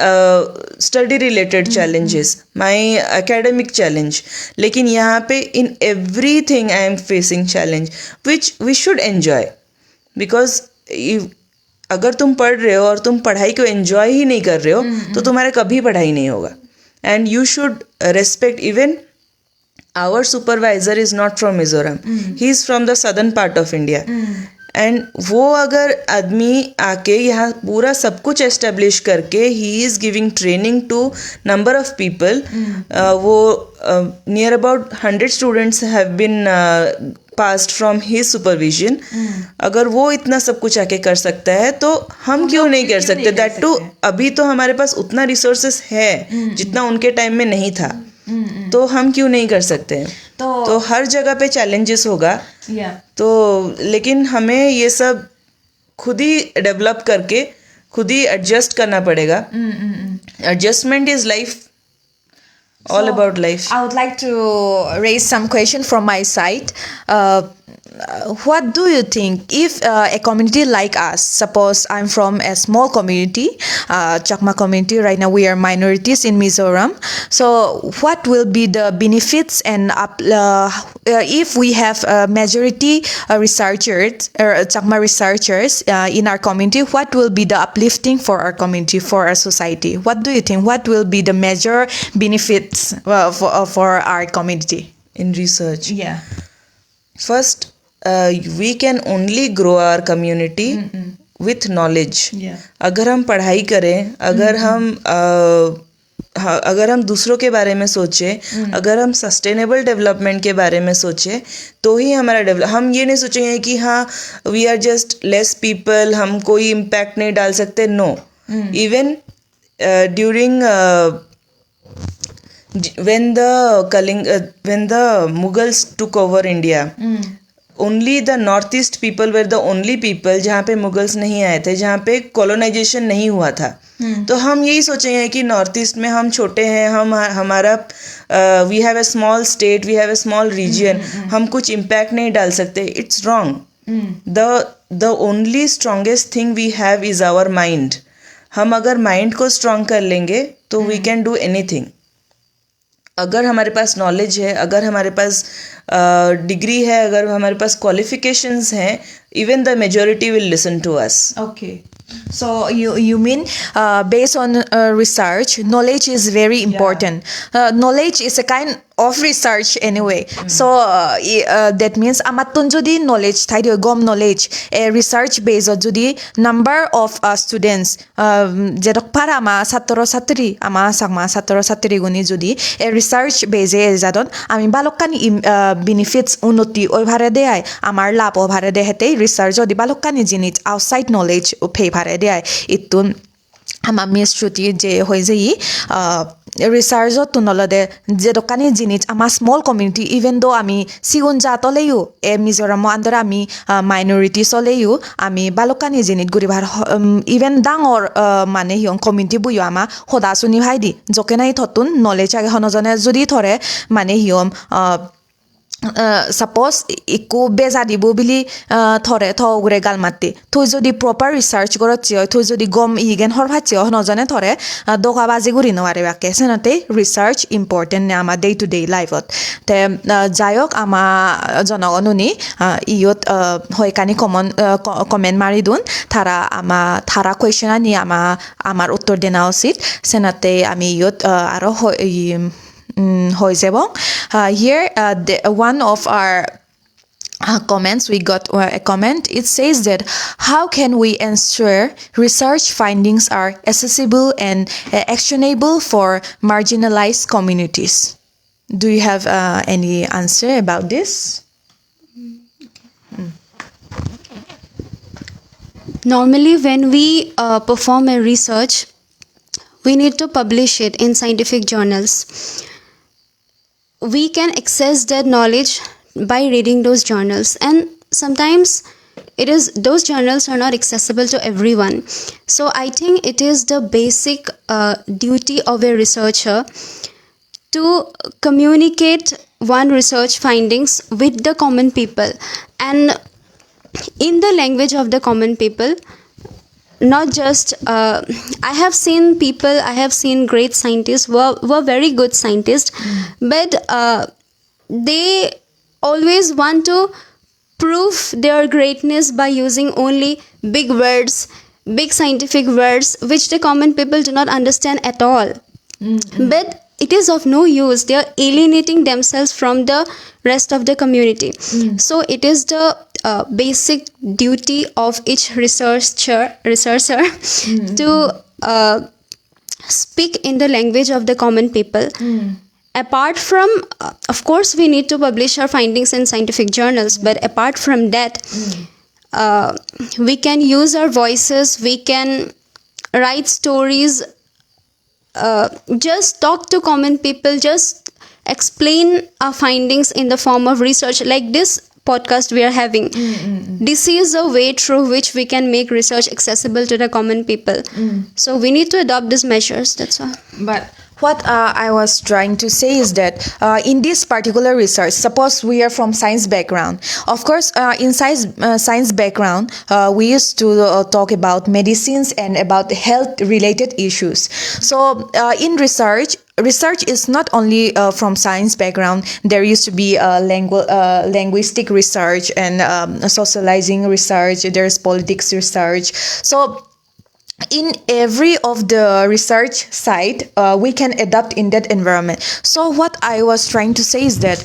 study related challenges, my academic challenge. लेकिन यहाँ पे in everything I am facing challenge which we should enjoy. Because अगर तुम पढ़ रहे हो और तुम पढ़ाई को एन्जॉय ही नहीं कर रहे हो, तो तुम्हारे कभी पढ़ाई नहीं होगा. And you should respect. Even our supervisor is not from Mizoram. He is from the southern part of India. And वो अगर आदमी आके यहाँ पूरा सब कुछ एस्टेब्लिश करके he is giving training to number of people. वो near about 100 students have been passed from his supervision. अगर वो इतना सब कुछ आके कर सकता है, तो हम क्यों नहीं कर सकते? दैट टू अभी तो हमारे पास उतना रिसोर्सेस है जितना उनके टाइम में नहीं था. तो हम क्यों नहीं कर सकते हैं? तो हर जगह पे चैलेंजेस होगा. तो लेकिन हमें ये सब खुद ही डेवलप करके खुद ही एडजस्ट करना पड़ेगा. Adjustment is life, all about life. I would like to raise some question from my side. What do you think if a community like us, suppose I'm from a small community, Chakma community, right now we are minorities in Mizoram, so what will be the benefits and if we have majority researchers or Chakma researchers in our community, what will be the uplifting for our community, for our society? What do you think? What will be the major benefits for our community? In research, Yeah. first we can only grow our community with knowledge. Yeah. अगर हम पढ़ाई करें, अगर हम दूसरों के बारे में सोचें, अगर हम सस्टेनेबल डेवलपमेंट के बारे में सोचें, तो ही हमारा हम ये नहीं सोचेंगे कि हाँ we are just less people, हम कोई इम्पैक्ट नहीं डाल सकते. No, even during when the Mughals took over India, only the northeast people were the only people जहाँ पे मुगल्स नहीं आए थे, जहाँ पे कॉलोनाइजेशन नहीं हुआ था. तो हम यही सोचेंगे कि नॉर्थ ईस्ट में हम छोटे हैं, हमारा we have a small state, we have a small region, हम कुछ इम्पैक्ट नहीं डाल सकते. It's wrong. The only strongest thing we have is our mind. हम अगर माइंड को स्ट्रॉन्ग कर लेंगे तो वी कैन डू एनीथिंग. अगर हमारे पास नॉलेज है, अगर हमारे पास डिग्री है, अगर हमारे पास क्वालिफिकेशंस हैं, even the majority will listen to us. Okay. So you mean based on research, knowledge is very important. Knowledge is a kind of research anyway. So that means amatun jodi knowledge thaidio gom knowledge a research based on jodi number of students jedok para ama satro satri ama sakma satro satri guni jodi a research based jadon ami balokani benefits unoti oi bhare deai amar lab o bhare de hete research jodi balokani jinit outside knowledge o pay bhare deai itun ama Miss Shruti je hoi jai research to nolade je dokani jinich ama small community, even though ami sigun jatoleyu e Mizoram andara ami minority soleyu ami balokani jinit guri bhar even dangor mane hion community buyo ama hoda suni bhaidi jokenai thotun knowledge age honojone jodi thore mane hiom suppose iku beza dibo bili thore thogure galmatti tu jodi proper research gorotchi tu jodi gom igen horbachi honojone thore doka baji guri noware bakke senate research important ama day to day life ot te jayok ama jonogonuni iot hoikani common comment mari dun thara question ani amar uttor dena usit senate ami iot aro here one of our comments, we got a comment. It says that how can we ensure research findings are accessible and actionable for marginalized communities? Do you have any answer about this? Normally, when we perform a research, we need to publish it in scientific journals. We can access that knowledge by reading those journals, and sometimes those journals are not accessible to everyone. So I think it is the basic duty of a researcher to communicate one research findings with the common people, and in the language of the common people. Not just I have seen great scientists were very good scientists, but they always want to prove their greatness by using only big words, big scientific words, which the common people do not understand at all. But it is of no use. They are alienating themselves from the rest of the community. So it is the basic duty of each researcher to speak in the language of the common people. Apart from, of course, we need to publish our findings in scientific journals, but apart from that, we can use our voices, we can write stories, just talk to common people, just explain our findings in the form of research, like this podcast we are having. This is a way through which we can make research accessible to the common people. So we need to adopt these measures, that's all. But what I was trying to say is that in this particular research, suppose we are from science background. Of course, in science background, we used to talk about medicines and about health-related issues. So in research is not only from science background. There used to be linguistic research and socializing research. There's politics research. So in every of the research site, we can adapt in that environment. So what I was trying to say is that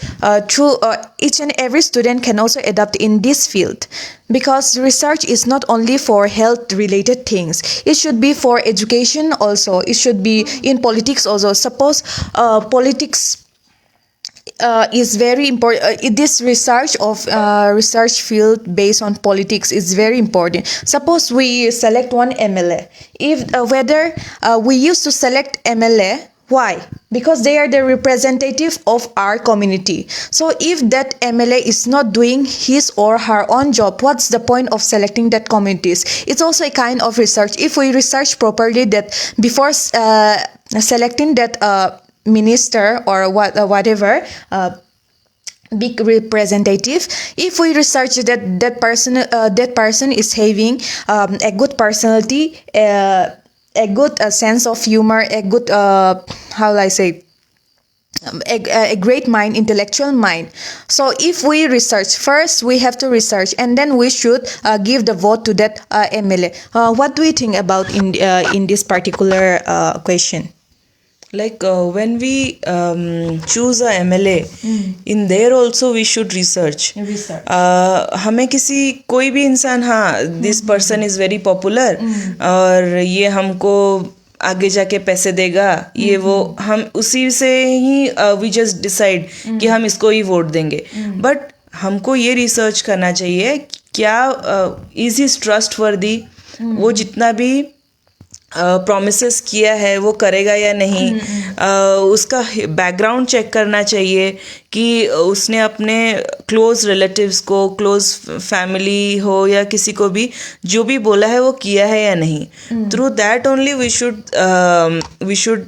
through each and every student can also adapt in this field, because research is not only for health related things. It should be for education also. It should be in politics also. Suppose politics is very important. This research of research field based on politics is very important. Suppose we select one MLA. If whether we used to select MLA, why? Because they are the representative of our community. So if that MLA is not doing his or her own job, what's the point of selecting that communities? It's also a kind of research. If we research properly that before selecting that minister or whatever big representative, if we research that person is having a good personality, a good sense of humor, a good how will I say, a great mind, intellectual mind. So if we research first, we have to research and then we should give the vote to that MLA. What do you think about in this particular question? Like when we choose a MLA, in there also we should research. हमें किसी कोई भी इंसान, हाँ this person is very popular और ये हमको आगे जाके पैसे देगा, ये वो, हम उसी से ही we just decide कि हम इसको ही वोट देंगे. बट हमको ये रिसर्च करना चाहिए क्या is he trustworthy, वो जितना भी प्रॉमिसेस किया है वो करेगा या नहीं. उसका बैकग्राउंड चेक करना चाहिए कि उसने अपने क्लोज रिलेटिव्स को, क्लोज फैमिली हो या किसी को भी जो भी बोला है वो किया है या नहीं. Through that only we should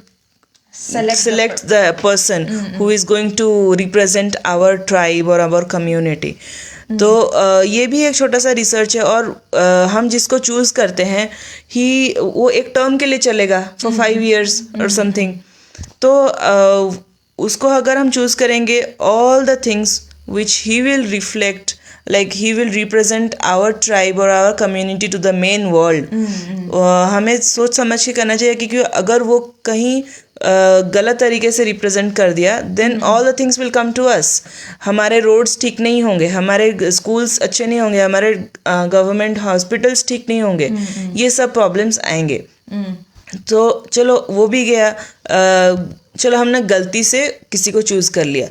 select the person who is going to represent our tribe or our community. तो ये भी एक छोटा सा रिसर्च है. और हम जिसको चूज करते हैं वो एक टर्म के लिए चलेगा फॉर 5 years और समथिंग. तो उसको अगर हम चूज करेंगे, all the things which he will reflect, like he will represent our tribe or our community to the main world. हमें सोच समझ के करना चाहिए, क्योंकि अगर वो कहीं गलत तरीके से रिप्रेजेंट कर दिया, then all the things will come to us. हमारे रोड्स ठीक नहीं होंगे, हमारे स्कूल्स अच्छे नहीं होंगे, हमारे गवर्नमेंट हॉस्पिटल्स ठीक नहीं होंगे, ये सब प्रॉब्लम्स आएंगे. तो चलो वो भी गया. चलो हमने गलती से किसी को चूज कर लिया,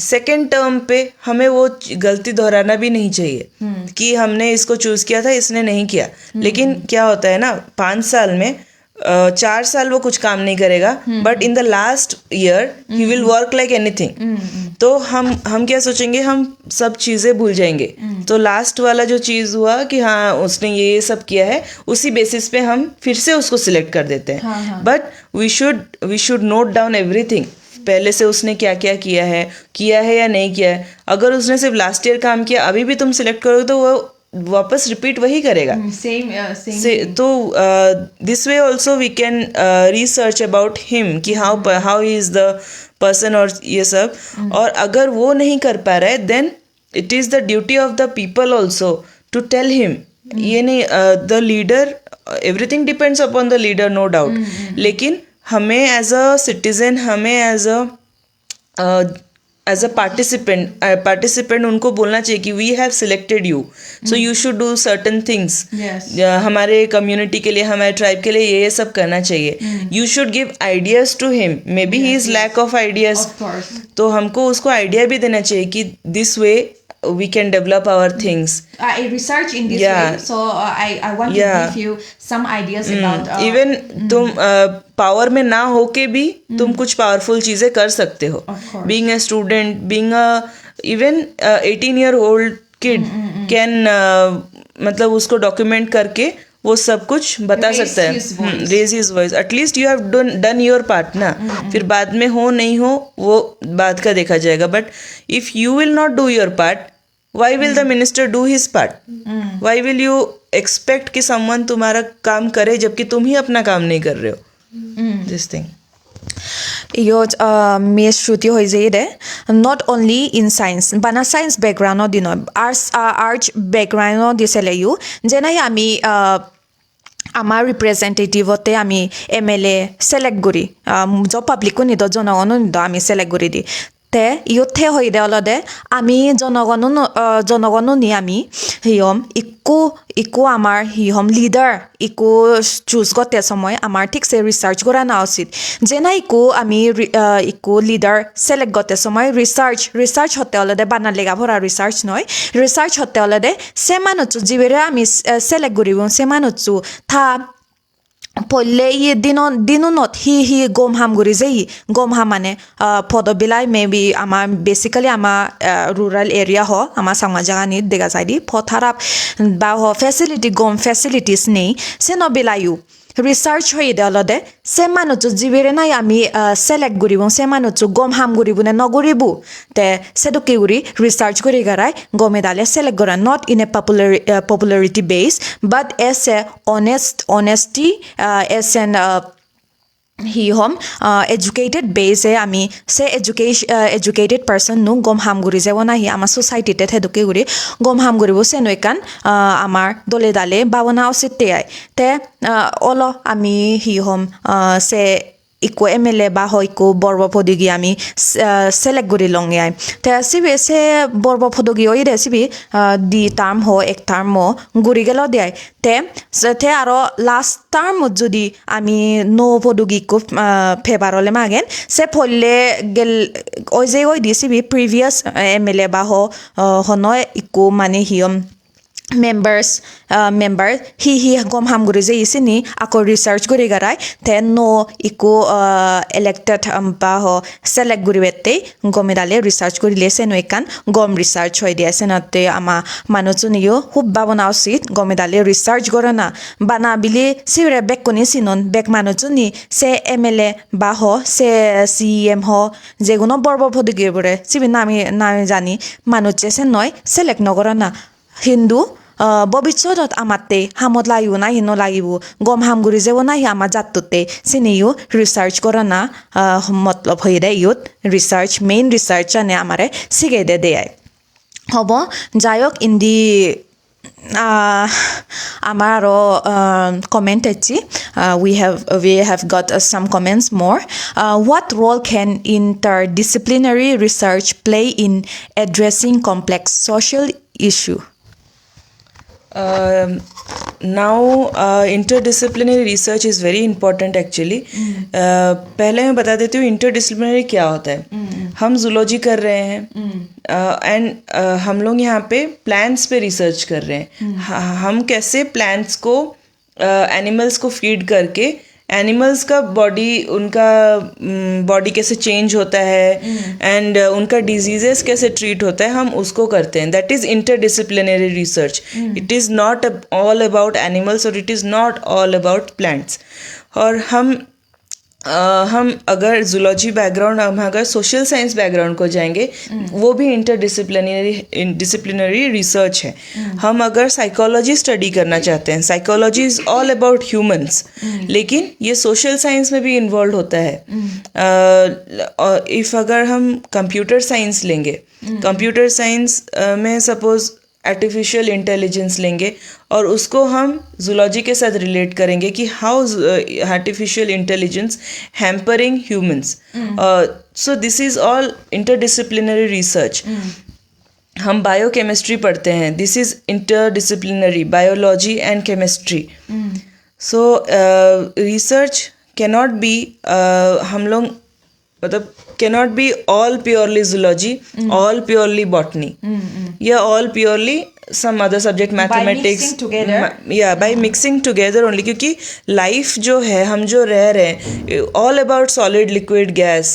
सेकेंड टर्म पे हमें वो गलती दोहराना भी नहीं चाहिए कि हमने इसको चूज किया था, इसने नहीं किया. लेकिन क्या होता है ना, 5 साल में 4 साल वो कुछ काम नहीं करेगा, but in the last year he will work like anything. तो हम क्या सोचेंगे, हम सब चीज़ें भूल जाएंगे. तो लास्ट वाला जो चीज़ हुआ कि हाँ उसने ये सब किया है, उसी बेसिस पे हम फिर से उसको सिलेक्ट कर देते हैं. But we should note down everything. पहले से उसने क्या क्या किया है या नहीं किया है. अगर उसने सिर्फ लास्ट ईयर काम किया, अभी भी तुम सिलेक्ट करोगे तो वो वापस रिपीट वही करेगा. तो this way also we can research about him कि how he is the person और ये सब. और अगर वो नहीं कर पा रहा है, then it is the duty of the people also to tell him. ये नहीं, the leader, everything depends upon the leader, no doubt. लेकिन हमें एज अ सिटीजन, हमें एज अ पार्टिसिपेंट उनको बोलना चाहिए कि we have selected you, so you should do certain things. हमारे कम्युनिटी के लिए, हमारे ट्राइब के लिए ये सब करना चाहिए. You should give ideas to him. Maybe he is lack of ideas, तो हमको उसको आइडिया भी देना चाहिए कि this way we can develop our things. I research in this way, so I want to give you some ideas about. Even तुम power में ना होके भी तुम कुछ पावरफुल चीजें कर सकते हो. Being a student, being a even 18-year-old kid can मतलब उसको डॉक्यूमेंट करके वो सब कुछ बता सकता है. Raise his voice. At least you have done your part ना. फिर बाद में हो नहीं हो वो बाद का देखा जाएगा. But if you will not do your part, why will the minister do his part? Why will you expect कि समवन तुम्हारा काम करे जबकि तुम ही अपना काम नहीं कर रहे हो? This thing. Yo, Miss Shruti hoizede. Not only in science, bana science background dino, arts background disele you. Jena ami আমাৰ ৰিপ্ৰেজেণ্টেটিভতে আমি MLA চেলেক্ট কৰি জ পাব্লিকো নিদ জনগণো নিদ আমি চেলেক্ট কৰি দি তে ইয়তে হৈ দে অলদে আমি জনগণো নি আমি হিয়ম ইকো আমাৰ হিয়ম লিডাৰ ইকো চুজ করতে সময় আমার ঠিকসে রিসার্চ করা না উচিত. যেনা আমি ইকো লিডার সিলেক্ট করতে সময় রিসার্চ হতে হলে বানা লেগা ভরা রিসার্চ নয়. রিসার্চ হতে হলে সে মানুষ যিবেরে আমি সিলেক্ট করিব সে মানুষ থা পড়লে ইয়ে দিনত হি গম হাম করি যে গম হাম মানে পদবিলাই মেবি আমার বেসিক্যালি আমার রুরাল এরিয়া হ আমার সাংমা জায়গা নিয়ে দেখা যায় দি পথারা বা ফ্যাসিলিটিস নেই সে নবিলাইও রিসার্চ হয়ে দেওয়ালদে সে মানুষ যিবেরে নাই আমি সিলেক্ট করিব সে মানুষ গম হাম করিব নে নকরিব তে সেটো কি করি রিসার্চ করি গারাই গমে দালে সিলেক্ট করা not in a popularity base but as a honesty as এন হি হম এডুকেটেড বেসে আমি সে এডুকেটেড পার্সন নু গম হাম করি যাব না হি আমার সোসাইটিতে থেদুকে করি গম হাম করিব সে নৈকান আমার দলে দালে বাবনা উচিত তে অল আমি হি হম সে ইকো MLA বা ইকো বর্বপদগী আমি সিলেক্ট করি লঙিয়াই তে সিবি সে বর্বপদগী ওই দে সিবি দি টার্ম হ এক টার্ম গুড়ি গেল দেয় তে আরো লাস্ট টার্ম যদি আমি নো পদগীকো ফেভারলে মাগেন সে ফলে গেল ওই যে ওই দি সিবি প্রিভিয়াস MLA বা হনয় ইকো মানে হিয়ম member hi gom ham guri je isini ako research guri garai then no iko elected ba ho select guri bette gomedale research guri lese no ekan gom research hoy dia senate ama manujuniyo hub babona usit gomedale research gorana bana bili sire bek koni sinon bek manujuni se MLA ba ho se CM ho jeguno borbo phodige bore sibi nami jani manuje se noy select nogorana hindu ভবিষ্যতত আমাতে হামত লাগিব না Hino লাগিব গম হাম গুৰি যাব না হি আমাৰ জাততে চিনিও রিসার্চ কৰা না মতলব হৈ দে ইউত রিসার্চ মেইন রিসার্চ আনে আমারে সিগে দে দেয় হব যায়ক ইন্দি আমাৰ comment আছে we have got some comments more. What role can interdisciplinary research play in addressing complex social issue? Now interdisciplinary research is very important actually. पहले मैं बता देती हूँ interdisciplinary क्या होता है. हम जूलॉजी कर रहे हैं एंड हम लोग यहाँ पे प्लांट्स पे रिसर्च कर रहे हैं. हम कैसे प्लांट्स को एनिमल्स को फीड करके एनिमल्स का बॉडी, उनका बॉडी कैसे चेंज होता है एंड उनका डिजीजेस कैसे ट्रीट होता है, हम उसको करते हैं. That is interdisciplinary research. It is not all about animals और it is not all about plants. और हम अगर जूलॉजी बैकग्राउंड, हम अगर सोशल साइंस बैकग्राउंड को जाएंगे, वो भी इंटरडिसिप्लिनरी रिसर्च है. हम अगर साइकोलॉजी स्टडी करना चाहते हैं, psychology is all about humans, लेकिन ये सोशल साइंस में भी इन्वॉल्व होता है. इफ़ अगर हम कंप्यूटर साइंस लेंगे, कंप्यूटर साइंस में सपोज आर्टिफिशियल इंटेलिजेंस लेंगे और उसको हम जूलॉजी के साथ रिलेट करेंगे कि how artificial intelligence hampering humans. So this is all interdisciplinary research. हम बायोकेमिस्ट्री पढ़ते हैं, this is interdisciplinary, biology and chemistry. So research cannot be, हम लोग मतलब cannot be all purely zoology, all purely botany, yeah, all purely some other subject, mathematics. By mixing together. By mixing together only. क्योंकि life जो है, हम जो रह रहे हैं, all about solid, liquid, gas.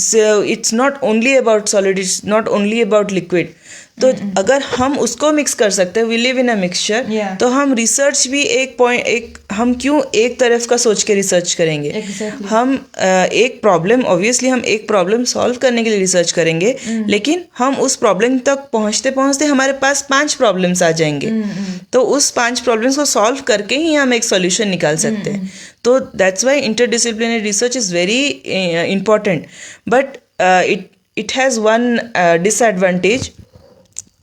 So it's not only about solid, it's not only about liquid. तो अगर हम उसको मिक्स कर सकते हैं, we live in a mixture, तो हम रिसर्च भी हम क्यों एक तरफ का सोच के रिसर्च करेंगे. Exactly. हम एक प्रॉब्लम, ऑब्वियसली हम एक प्रॉब्लम सॉल्व करने के लिए रिसर्च करेंगे, लेकिन हम उस प्रॉब्लम तक पहुंचते पहुंचते हमारे पास 5 प्रॉब्लम्स आ जाएंगे. तो उस 5 प्रॉब्लम्स को सॉल्व करके ही हम एक सॉल्यूशन निकाल सकते हैं. तो that's why interdisciplinary research is very important. But it has one disadvantage.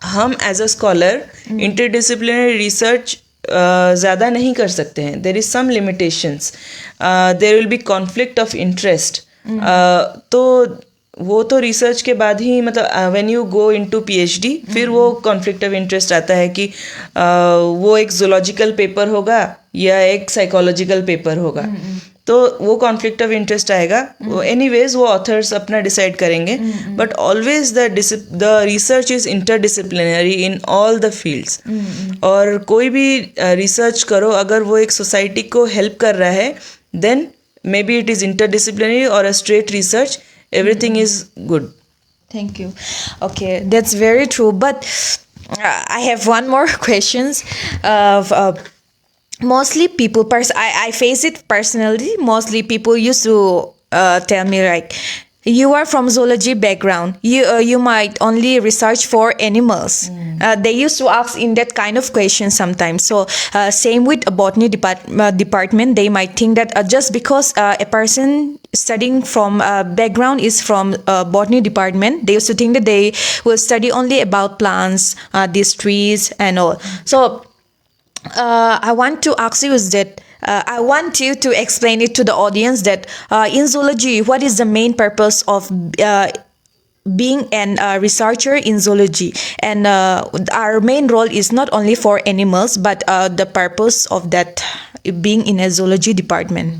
हम as a scholar interdisciplinary research ज़्यादा नहीं कर सकते हैं. There is some limitations. There will be conflict of interest. तो वो तो रिसर्च के बाद ही, मतलब when you go into PhD, फिर वो कॉन्फ्लिक्ट ऑफ इंटरेस्ट आता है कि वो एक जूलॉजिकल पेपर होगा या एक साइकोलॉजिकल पेपर होगा. तो वो कॉन्फ्लिक्ट ऑफ इंटरेस्ट आएगा. एनीवेज वो ऑथर्स अपना डिसाइड करेंगे. But always the research is interdisciplinary in all the fields. और कोई भी रिसर्च करो, अगर वो एक सोसाइटी को हेल्प कर रहा है, then maybe it is interdisciplinary और a straight research. Everything is good. Thank you. Okay, that's very true. But I have one more questions. Mostly people, I face it personally. Mostly people used to tell me, like, you are from zoology background. You might only research for animals. They used to ask in that kind of question sometimes. So same with a botany department, they might think that just because a person studying from background is from botany department, they used to think that they will study only about plants, these trees and all. So I want to ask you is that I want you to explain it to the audience that in zoology, what is the main purpose of being a researcher in zoology? And our main role is not only for animals, but the purpose of that being in a zoology department.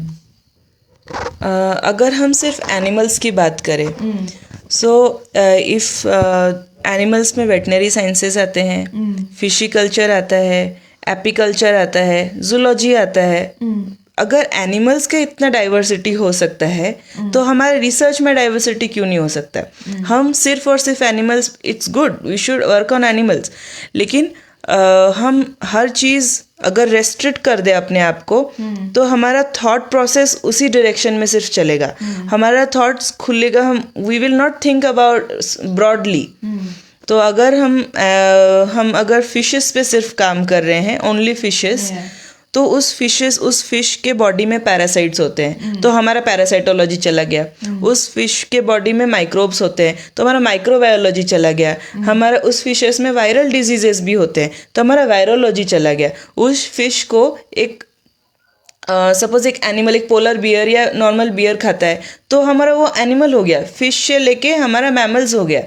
अगर हम सिर्फ animals की बात करें, so if animals में veterinary sciences आते हैं, fishy culture आता है, एपीकल्चर आता है, जूलॉजी आता है. अगर एनिमल्स का इतना डाइवर्सिटी हो सकता है, तो हमारे रिसर्च में डाइवर्सिटी क्यों नहीं हो सकता. हम सिर्फ और सिर्फ animals, it's good, we should work on animals, लेकिन हम हर चीज़ अगर रेस्ट्रिक्ट कर दे अपने आप को, तो हमारा थॉट प्रोसेस उसी डायरेक्शन में सिर्फ चलेगा. हमारा थॉट्स खुलेगा, we will not think about broadly. तो अगर हम अगर फिशेस पे सिर्फ काम कर रहे हैं, ओनली फिशेस, तो उस फिश के बॉडी में पैरासाइट्स होते हैं, तो हमारा पैरासाइटोलॉजी चला गया. उस फिश के बॉडी में माइक्रोब्स होते हैं, तो हमारा माइक्रोबायोलॉजी चला गया. हमारा उस फिशेस में वायरल डिजीजेस भी होते हैं, तो हमारा वायरोलॉजी चला गया. उस फिश को एक सपोज एक एनिमल, एक पोलर बियर या नॉर्मल बियर खाता है, तो हमारा वो एनिमल हो गया. फिश से लेके हमारा मैमल्स हो गया.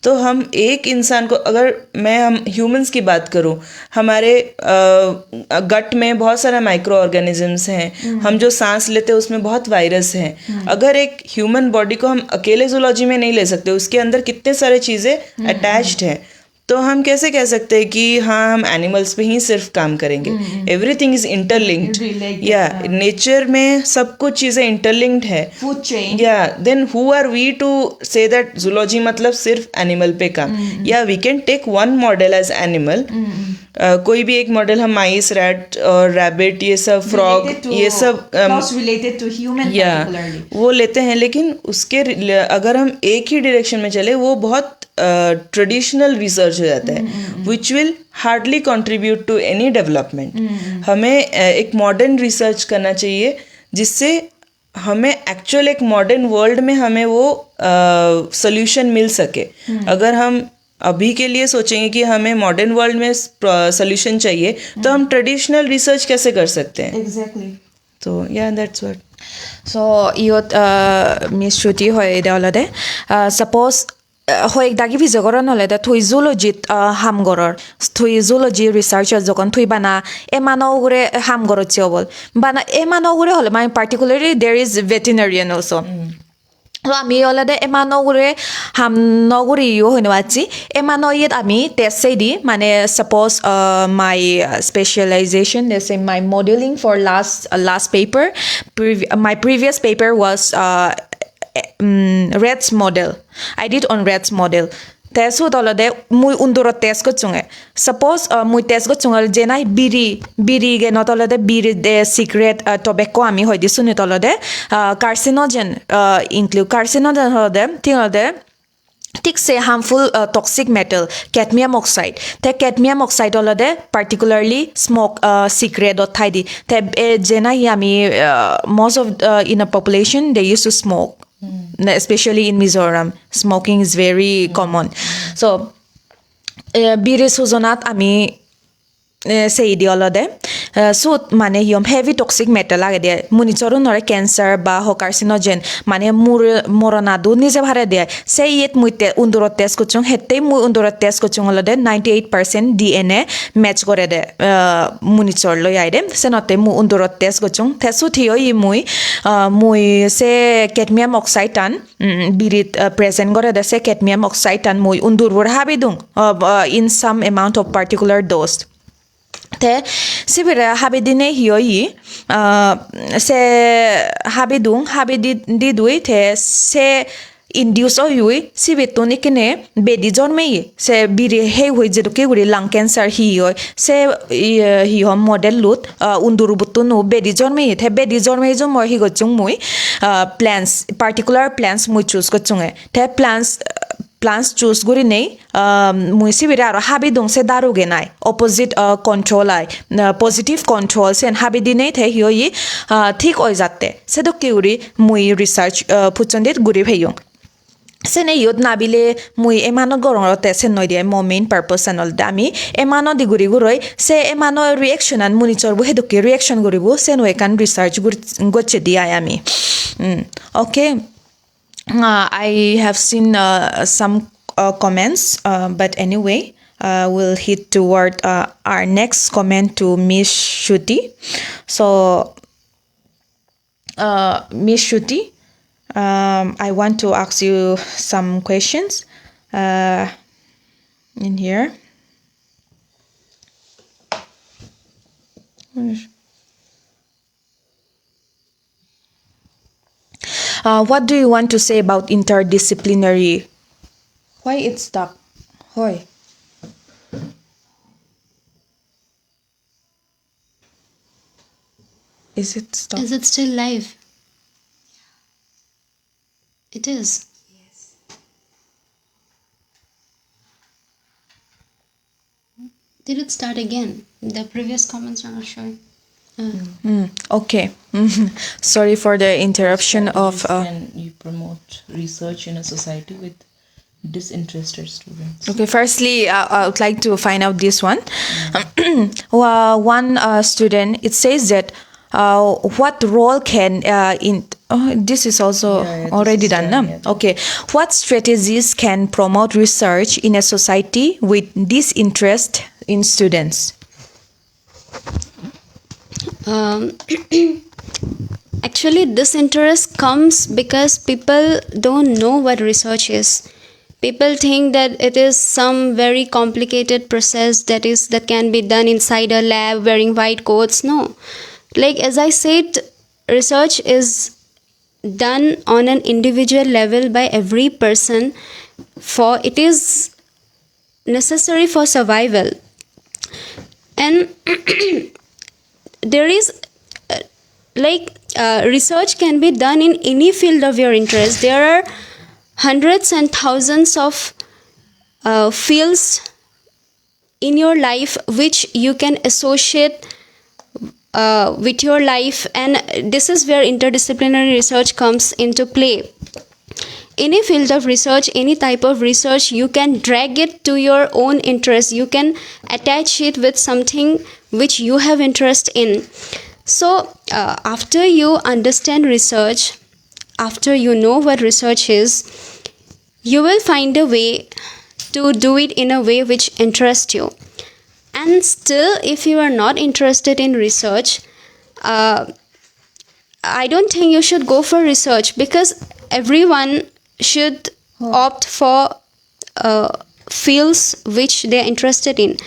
तो हम एक इंसान को, अगर हम ह्यूमंस की बात करूं, हमारे गट में बहुत सारा माइक्रो ऑर्गेनिजम्स हैं. हम जो सांस लेते हैं उसमें बहुत वायरस हैं. अगर एक ह्यूमन बॉडी को हम अकेले जूलॉजी में नहीं ले सकते, उसके अंदर कितने सारे चीज़ें अटैच्ड हैं. तो हम कैसे कह सकते हैं कि हाँ हम एनिमल्स पे ही सिर्फ काम करेंगे. Everything is interlinked. या नेचर में सब कुछ चीज़ें इंटरलिंक्ड है. Food chain. या then who are we to say that zoology मतलब सिर्फ एनिमल पे काम. या we can take one model as animal. कोई भी एक मॉडल हम माइस, रैट और रैबिट, ये सब फ्रॉग, ये सब related to human या particularly. वो लेते हैं. लेकिन उसके अगर हम एक ही डायरेक्शन में चले वो बहुत ट्रेडिशनल रिसर्च हो जाता है which will hardly contribute to any development. हमें एक मॉडर्न रिसर्च करना चाहिए जिससे हमें एक्चुअल एक मॉडर्न वर्ल्ड में हमें वो सोल्यूशन मिल सके. अगर हम अभी के लिए सोचेंगे कि हमें मॉडर्न वर्ल्ड में सोल्यूशन चाहिए तो हम ट्रेडिशनल रिसर्च कैसे कर सकते हैं. Exactly. तो या that's what. So, Miss Shruti hoy de olode. Suppose hoy dagi vizogoron olode thui zoology ham goror. Thui zoology researcher jokon thui bana emano ugure ham gorot chobol. Bana emano ugure hole my particularly there is veterinarian also. So আমি already এমানো করে হাম নগরি you হইনো আছি এমানো ইয়েত আমি test দি মানে suppose my specialization let's say my modeling for last paper my previous paper was rats model. I did on rats model. Tesu dolode muy unduro test ko chunge. Suppose muy test ko chungal jenai biri ge not olode biri de cigarette tobacco ami hoy disuni dolode carcinogen include carcinogen holode tinode ঠিক সে harmful toxic metal cadmium oxide te cadmium oxide olode particularly smoke cigarette or thai di te jena yami most of in a population they used to smoke. Especially in Mizoram, smoking is very common. So, biri suzonat ami say di olode. So মানে হিয়ম heavy toxic metal লাগে দিয়ে মনিটৰো নৰে cancer বা carcinogen মানে মৰণাদু নিজে ভাৰে দিয়ে সে ইয়েত মুইতে উন্দুৰত test কৰছং হেতে মুই উন্দুৰত টেষ্ট কৰছং হলদে 98% ডিএনএ মেচ কৰে দে মনিটৰ লৈ আইদে সেনতে মু উন্দুৰত টেষ্ট কৰছং থেসু থিয় ই মুই সে কেডমিয়াম অক্সাইড টান বিৰিত প্ৰেজেন্ট কৰে দে সে কেডমিয়াম অক্সাইড টান মুই উন্দুৰবোৰ হাবি দুং in some amount of particular dose. Te sibira habidine hioi se habidi dui te se induce oyui sibituni kene bedi jormei se biri hei hui jeduke guri lung cancer hioi se hi hom model lut unduru butunu bedi jormei the bedi jormei jo moi hi gochung mui plants particular plants mui choose gochunge the plants choose guri nei mui sibira aro habi dong se daru ge nai opposite control ai positive control sen habi di nei the hioi thik oi jatte se do kiuri mui research puchondit guri pheyong sene yod nabile mui emano gororote sen noi dia mo main purpose anol dami emano di guri guroi se emano reaction an monitor bu hedoke reaction guribu sen we kan research goche dia ami. Okay. I have seen some comments, but anyway, we'll hit toward our next comment to Miss Shruti. So, Miss Shruti, I want to ask you some questions in here. What do you want to say about interdisciplinary? Why it's stuck? Why? Is it stuck? Is it still live? It is. Yes. Did it start again? The previous comments are not showing. Okay. Sorry for the interruption of. Can you promote research in a society with disinterested students? Okay. Firstly, I would like to find out this one. One student, it says that what role can this is also already done. Okay. What strategies can promote research in a society with disinterest in students? Actually, this interest comes because people don't know what research is. people think that it is some very complicated process that can be done inside a lab wearing white coats. No, like as I said, research is done on an individual level by every person, for it is necessary for survival. And there is research can be done in any field of your interest. There are hundreds and thousands of fields in your life which you can associate with your life, and this is where interdisciplinary research comes into play. Any field of research, any type of research, you can drag it to your own interest. You can attach it with something which you have interest in. So after you understand research, after you know what research is, you will find a way to do it in a way which interests you. And still, if you are not interested in research, I don't think you should go for research, because everyone should opt for fields which they are interested in.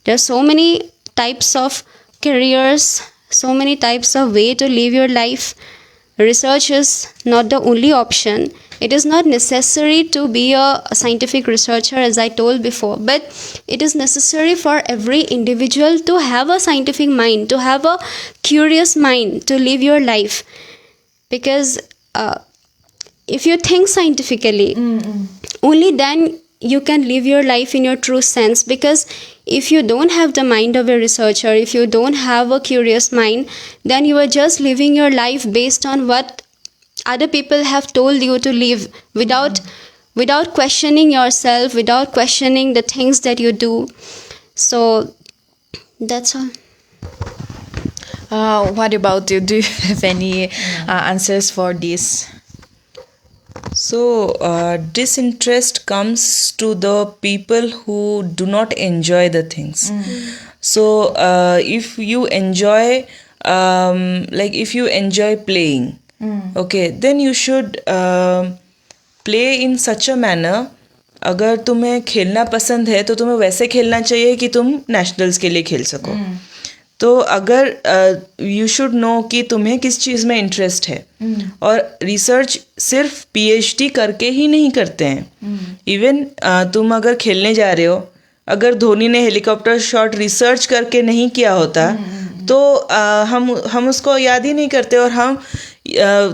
There are so many types of careers, so many types of way to live your life. Research is not the only option. It is not necessary to be a scientific researcher, as I told before, but it is necessary for every individual to have a scientific mind, to have a curious mind to live your life. Because if you think scientifically, only then you can live your life in your true sense. Because if you don't have the mind of a researcher, if you don't have a curious mind, then you are just living your life based on what other people have told you to live, without questioning yourself, without questioning the things that you do. So that's all. What about you? Do you have any answers for this? So disinterest comes to the people who do not enjoy the things. So if you enjoy if you enjoy playing, okay, then you should play in such a manner. अगर तुम्हें खेलना पसंद है तो तुम्हें वैसे खेलना चाहिए कि तुम नेशनल्स के लिए खेल सको. तो अगर यू शुड नो कि तुम्हें किस चीज़ में इंटरेस्ट है. और रिसर्च सिर्फ पीएचडी करके ही नहीं करते हैं. इवन तुम अगर खेलने जा रहे हो, अगर धोनी ने हेलीकॉप्टर शॉट रिसर्च करके नहीं किया होता तो हम उसको याद ही नहीं करते, और हम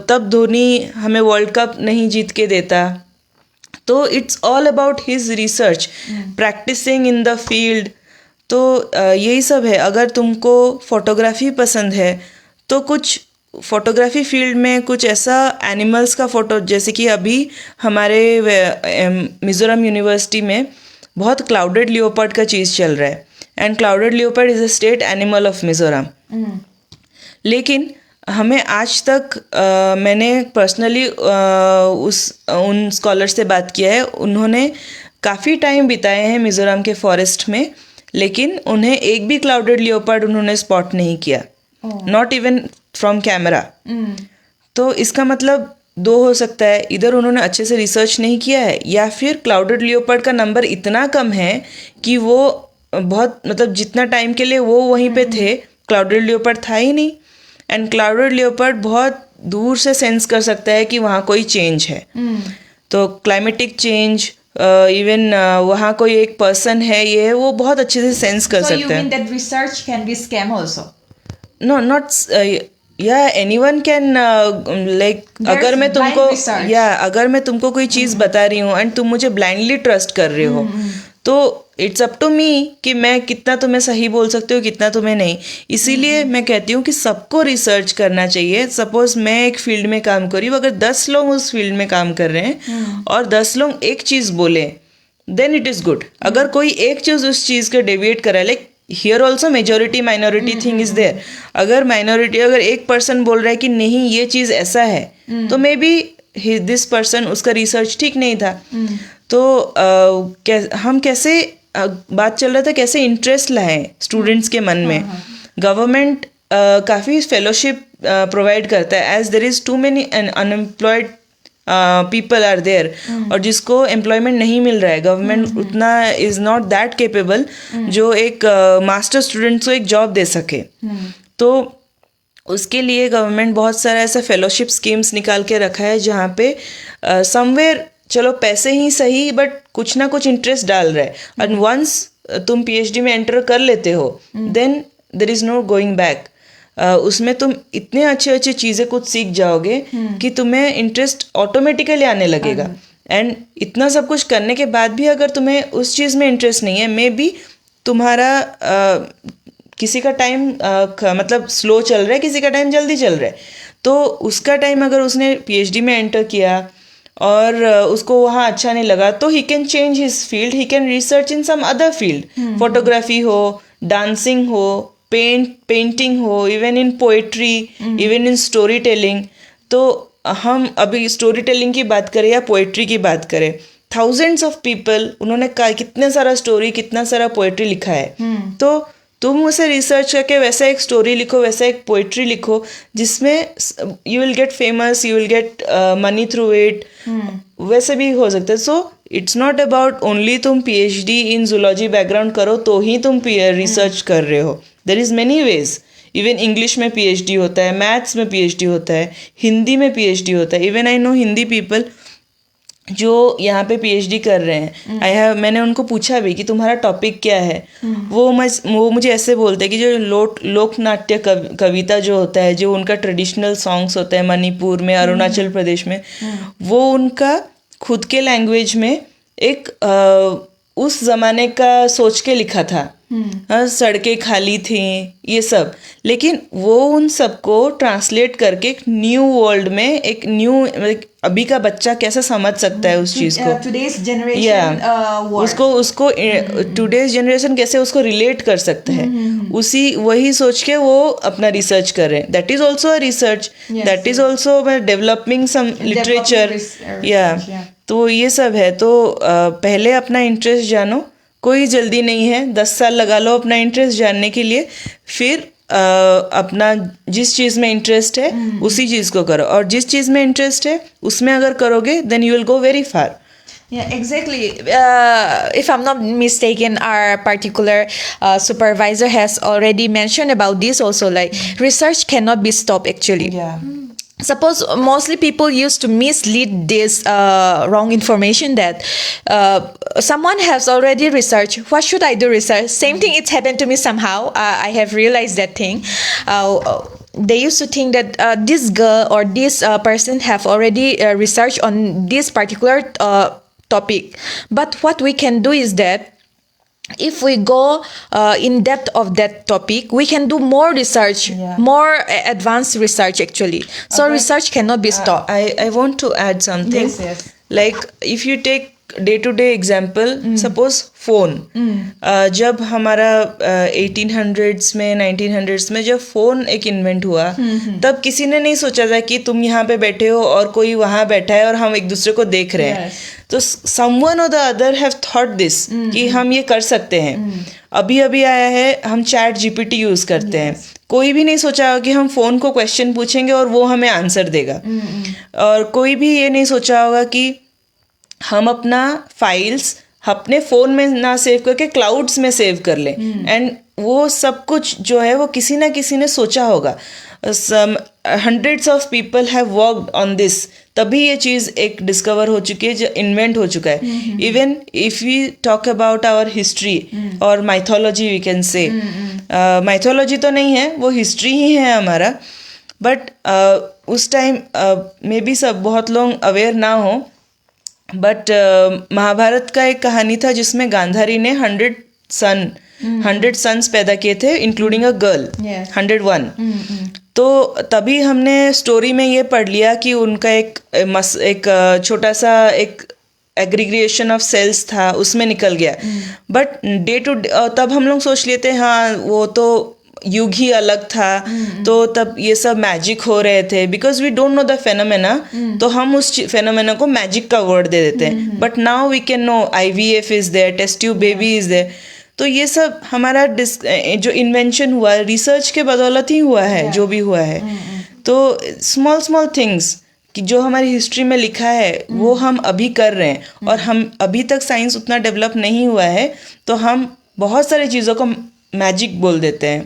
तब धोनी हमें वर्ल्ड कप नहीं जीत के देता. तो it's all about his research, practicing in the field. तो यही सब है. अगर तुमको फोटोग्राफी पसंद है तो कुछ फोटोग्राफी फील्ड में कुछ ऐसा एनिमल्स का फ़ोटो, जैसे कि अभी हमारे मिज़ोरम यूनिवर्सिटी में बहुत क्लाउडेड लियोपर्ड का चीज़ चल रहा है. And clouded leopard is a state animal of Mizoram. लेकिन हमें आज तक मैंने पर्सनली उन स्कॉलर से बात किया है. उन्होंने काफ़ी टाइम बिताए हैं मिज़ोरम के फॉरेस्ट में, लेकिन उन्हें एक भी क्लाउडेड लियोपर्ड उन्होंने स्पॉट नहीं किया, नॉट इवन फ्रॉम कैमरा. तो इसका मतलब दो हो सकता है, इधर उन्होंने अच्छे से रिसर्च नहीं किया है, या फिर क्लाउडेड लियोपर्ड का नंबर इतना कम है कि वो बहुत जितना टाइम के लिए वो वहीं पे थे, क्लाउडेड लियोपर्ड था ही नहीं. एंड क्लाउडेड लियोपर्ड बहुत दूर से सेंस कर सकता है कि वहाँ कोई चेंज है. तो क्लाइमेटिक चेंज, इवन वहाँ कोई एक पर्सन है, ये वो बहुत अच्छे से सेंस कर सकते हैं. So you mean that research can be scam also? No, not anyone can अगर मैं तुमको कोई चीज़ बता रही हूँ एंड तुम मुझे ब्लाइंडली ट्रस्ट कर रहे हो, तो इट्स अप टू मी कि मैं कितना तुम्हें सही बोल सकती हूँ, कितना तुम्हें नहीं. इसीलिए मैं कहती हूँ कि सबको रिसर्च करना चाहिए. सपोज मैं एक फील्ड में काम कर रही हूँ, अगर 10 लोग उस फील्ड में काम कर रहे हैं और 10 लोग एक चीज़ बोले, देन इट इज़ गुड. अगर कोई एक चीज़ उस चीज़ का डेविएट करा है, like here also majority minority thing is there. अगर एक पर्सन बोल रहा है कि नहीं ये चीज़ ऐसा है, तो मे बी दिस पर्सन, उसका रिसर्च ठीक नहीं था. तो हम कैसे बात चल रहा था कैसे इंटरेस्ट लाएं स्टूडेंट्स के मन में. गवर्नमेंट काफ़ी फेलोशिप प्रोवाइड करता है, as there is too many unemployed people are there, और जिसको एम्प्लॉयमेंट नहीं मिल रहा है, गवर्नमेंट उतना इज नॉट दैट केपेबल जो एक मास्टर स्टूडेंट्स को एक जॉब दे सके। तो उसके लिए गवर्नमेंट बहुत सारा ऐसा फेलोशिप स्कीम्स निकाल के रखा है जहाँ पे समवेयर चलो पैसे ही सही बट कुछ ना कुछ इंटरेस्ट डाल रहा है, और वंस तुम पीएचडी में एंटर कर लेते हो then there is no going back. उसमें तुम इतने अच्छे अच्छे चीज़ें कुछ सीख जाओगे कि तुम्हें इंटरेस्ट ऑटोमेटिकली आने लगेगा। एंड इतना सब कुछ करने के बाद भी अगर तुम्हें उस चीज़ में इंटरेस्ट नहीं है, मे बी तुम्हारा किसी का टाइम मतलब स्लो चल रहा है, किसी का टाइम जल्दी चल रहा है, तो उसका टाइम अगर उसने पीएचडी में एंटर किया और उसको वहाँ अच्छा नहीं लगा तो he can change his field, he can research in some other field, photography हो, डांसिंग हो, पेंटिंग हो, even in poetry, even in story telling. तो हम अभी स्टोरी टेलिंग की बात करें या पोएट्री की बात करें, थाउजेंड्स ऑफ पीपल उन्होंने कितने सारा स्टोरी, कितना सारा पोएट्री लिखा है। तो तुम उसे रिसर्च करके वैसा एक स्टोरी लिखो, वैसा एक पोएट्री लिखो जिसमें you will get famous, you will get money through it, वैसे भी हो सकता है। So it's not about only तुम पीएचडी इन जूलॉजी बैकग्राउंड करो तो ही तुम रिसर्च कर रहे हो। There is many ways. Even English में पीएचडी होता है, मैथ्स में पीएचडी होता है, हिंदी में पीएचडी होता है। Even I know Hindi people जो यहाँ पे पीएचडी कर रहे हैं, मैंने उनको पूछा भी कि तुम्हारा टॉपिक क्या है। वो मुझे ऐसे बोलते हैं कि जो लोक नाट्य कविता जो होता है, जो उनका ट्रेडिशनल सॉन्ग्स होता है मणिपुर में, अरुणाचल प्रदेश में, वो उनका खुद के लैंग्वेज में एक उस जमाने का सोच के लिखा था। सड़कें खाली थी ये सब, लेकिन वो उन सबको ट्रांसलेट करके एक न्यू वर्ल्ड में, एक न्यू अभी का बच्चा कैसे समझ सकता है उस चीज को, today's generation उसको टुडेज जनरेशन कैसे उसको रिलेट कर सकता है, वही सोच के वो अपना रिसर्च कर रहे हैं। That is also a research, that is also developing some literature. तो ये सब है। तो पहले अपना इंटरेस्ट जानो, कोई जल्दी नहीं है, 10 साल लगा लो अपना इंटरेस्ट जानने के लिए, फिर अपना जिस चीज़ में इंटरेस्ट है उसी चीज़ को करो, और जिस चीज़ में इंटरेस्ट है उसमें अगर करोगे then you will go very far. Yeah, exactly. If I'm not mistaken, our particular supervisor has already mentioned about this also, like research cannot be stopped actually. Yeah. Suppose mostly people used to mislead this wrong information that someone has already researched. What should I do research? Same thing, it's happened to me somehow. I have realized that thing. They used to think that this girl or this person have already researched on this particular topic. But what we can do is that if we go in depth of that topic, we can do more research, more advanced research actually. So research cannot be stopped. I want to add something. Yes. Like if you take day to day example, suppose phone, जब हमारा 1800s में 1900s में जब phone एक invent हुआ, तब किसी ने नहीं सोचा था कि तुम यहाँ पे बैठे हो और कोई वहाँ बैठा है और हम एक दूसरे को देख रहे हैं। तो someone or the other have thought this कि हम ये कर सकते हैं। अभी अभी आया है, हम चैट जीपीटी यूज करते हैं। कोई भी नहीं सोचा होगा कि हम फोन को क्वेश्चन पूछेंगे और वो हमें आंसर देगा। और कोई भी ये नहीं सोचा होगा कि हम अपना फाइल्स अपने फ़ोन में ना सेव करके क्लाउड्स में सेव कर लें। एंड वो सब कुछ जो है वो किसी ना किसी ने सोचा होगा। Hundreds of people have worked on this, तभी ये चीज़ एक डिस्कवर हो चुकी है, जो इन्वेंट हो चुका है। Even if we talk about our history और mythology, we can say mythology तो नहीं है, वो हिस्ट्री ही है हमारा। बट उस टाइम मे बी सब बहुत लोग अवेयर ना हो, बट महाभारत का एक कहानी था जिसमें गांधारी ने 100 सन्स पैदा किए थे, इंक्लूडिंग अ गर्ल, 101। तो तभी हमने स्टोरी में ये पढ़ लिया कि उनका एक छोटा सा एक एग्रीग्रेशन ऑफ सेल्स था, उसमें निकल गया। बट डे टू डे तब हम लोग सोच लेते हैं हाँ वो तो युग ही अलग था, तो तब ये सब मैजिक हो रहे थे, because we don't know the phenomena, तो हम उस फेनोमेना को मैजिक का वर्ड दे देते हैं। But now we can know IVF is there, test tube baby is there. तो ये सब हमारा जो इन्वेंशन हुआ रिसर्च के बदौलत ही हुआ है, जो भी हुआ है। तो स्मॉल थिंग्स कि जो हमारी हिस्ट्री में लिखा है वो हम अभी कर रहे हैं और हम अभी तक साइंस उतना डेवलप नहीं हुआ है तो हम बहुत सारी चीज़ों को मैजिक बोल देते हैं.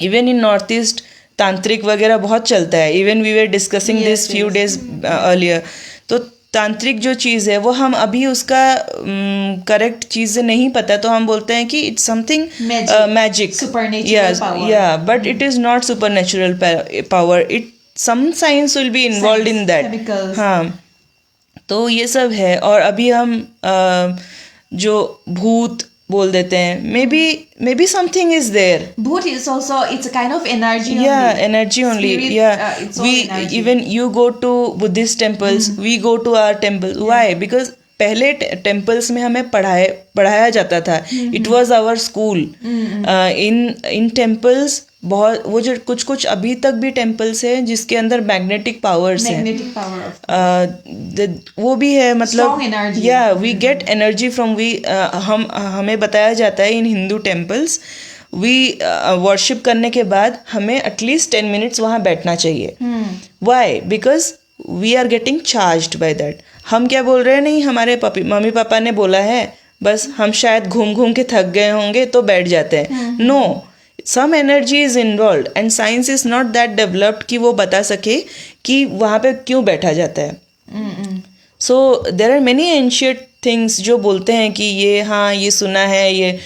इवन इन नॉर्थ ईस्ट तांत्रिक वगैरह बहुत चलता है. Even we were discussing this few days earlier. तो तांत्रिक जो चीज़ है वो हम अभी उसका करेक्ट चीज़ नहीं पता तो हम बोलते हैं कि it's something magic, Supernatural power. या but it is not super natural power. It some science will be involve in that. chemicals. हाँ, तो ये सब है. और अभी हम जो भूत बोल देते हैं, maybe something is there. Bhoot is also, it's a kind of energy Yeah, only. energy only. Spirit, Yeah, it's all we energy. even you go to Buddhist temples, we go to our temple. Why? Because पहले temples में हमें पढ़ाया जाता था. It was our school. In temples बहुत वो जो कुछ अभी तक भी टेम्पल्स है जिसके अंदर मैग्नेटिक पावर्स हैं. Magnetic power of वो भी है मतलब. Strong energy. या वी गेट एनर्जी फ्रॉम हमें बताया जाता है इन हिंदू टेम्पल्स वी वर्शिप करने के बाद हमें एटलीस्ट 10 मिनट्स वहाँ बैठना चाहिए. Why? Because we are getting charged by that. हम क्या बोल रहे हैं, नहीं हमारे मम्मी पापा ने बोला है, बस हम शायद घूम घूम के थक गए होंगे तो बैठ जाते हैं. No, some energy is involve and science is not that developed कि वो बता सके कि वहाँ पे क्यों बैठा जाता है. So there are many ancient things जो बोलते हैं कि ये हाँ ये सुना है ये.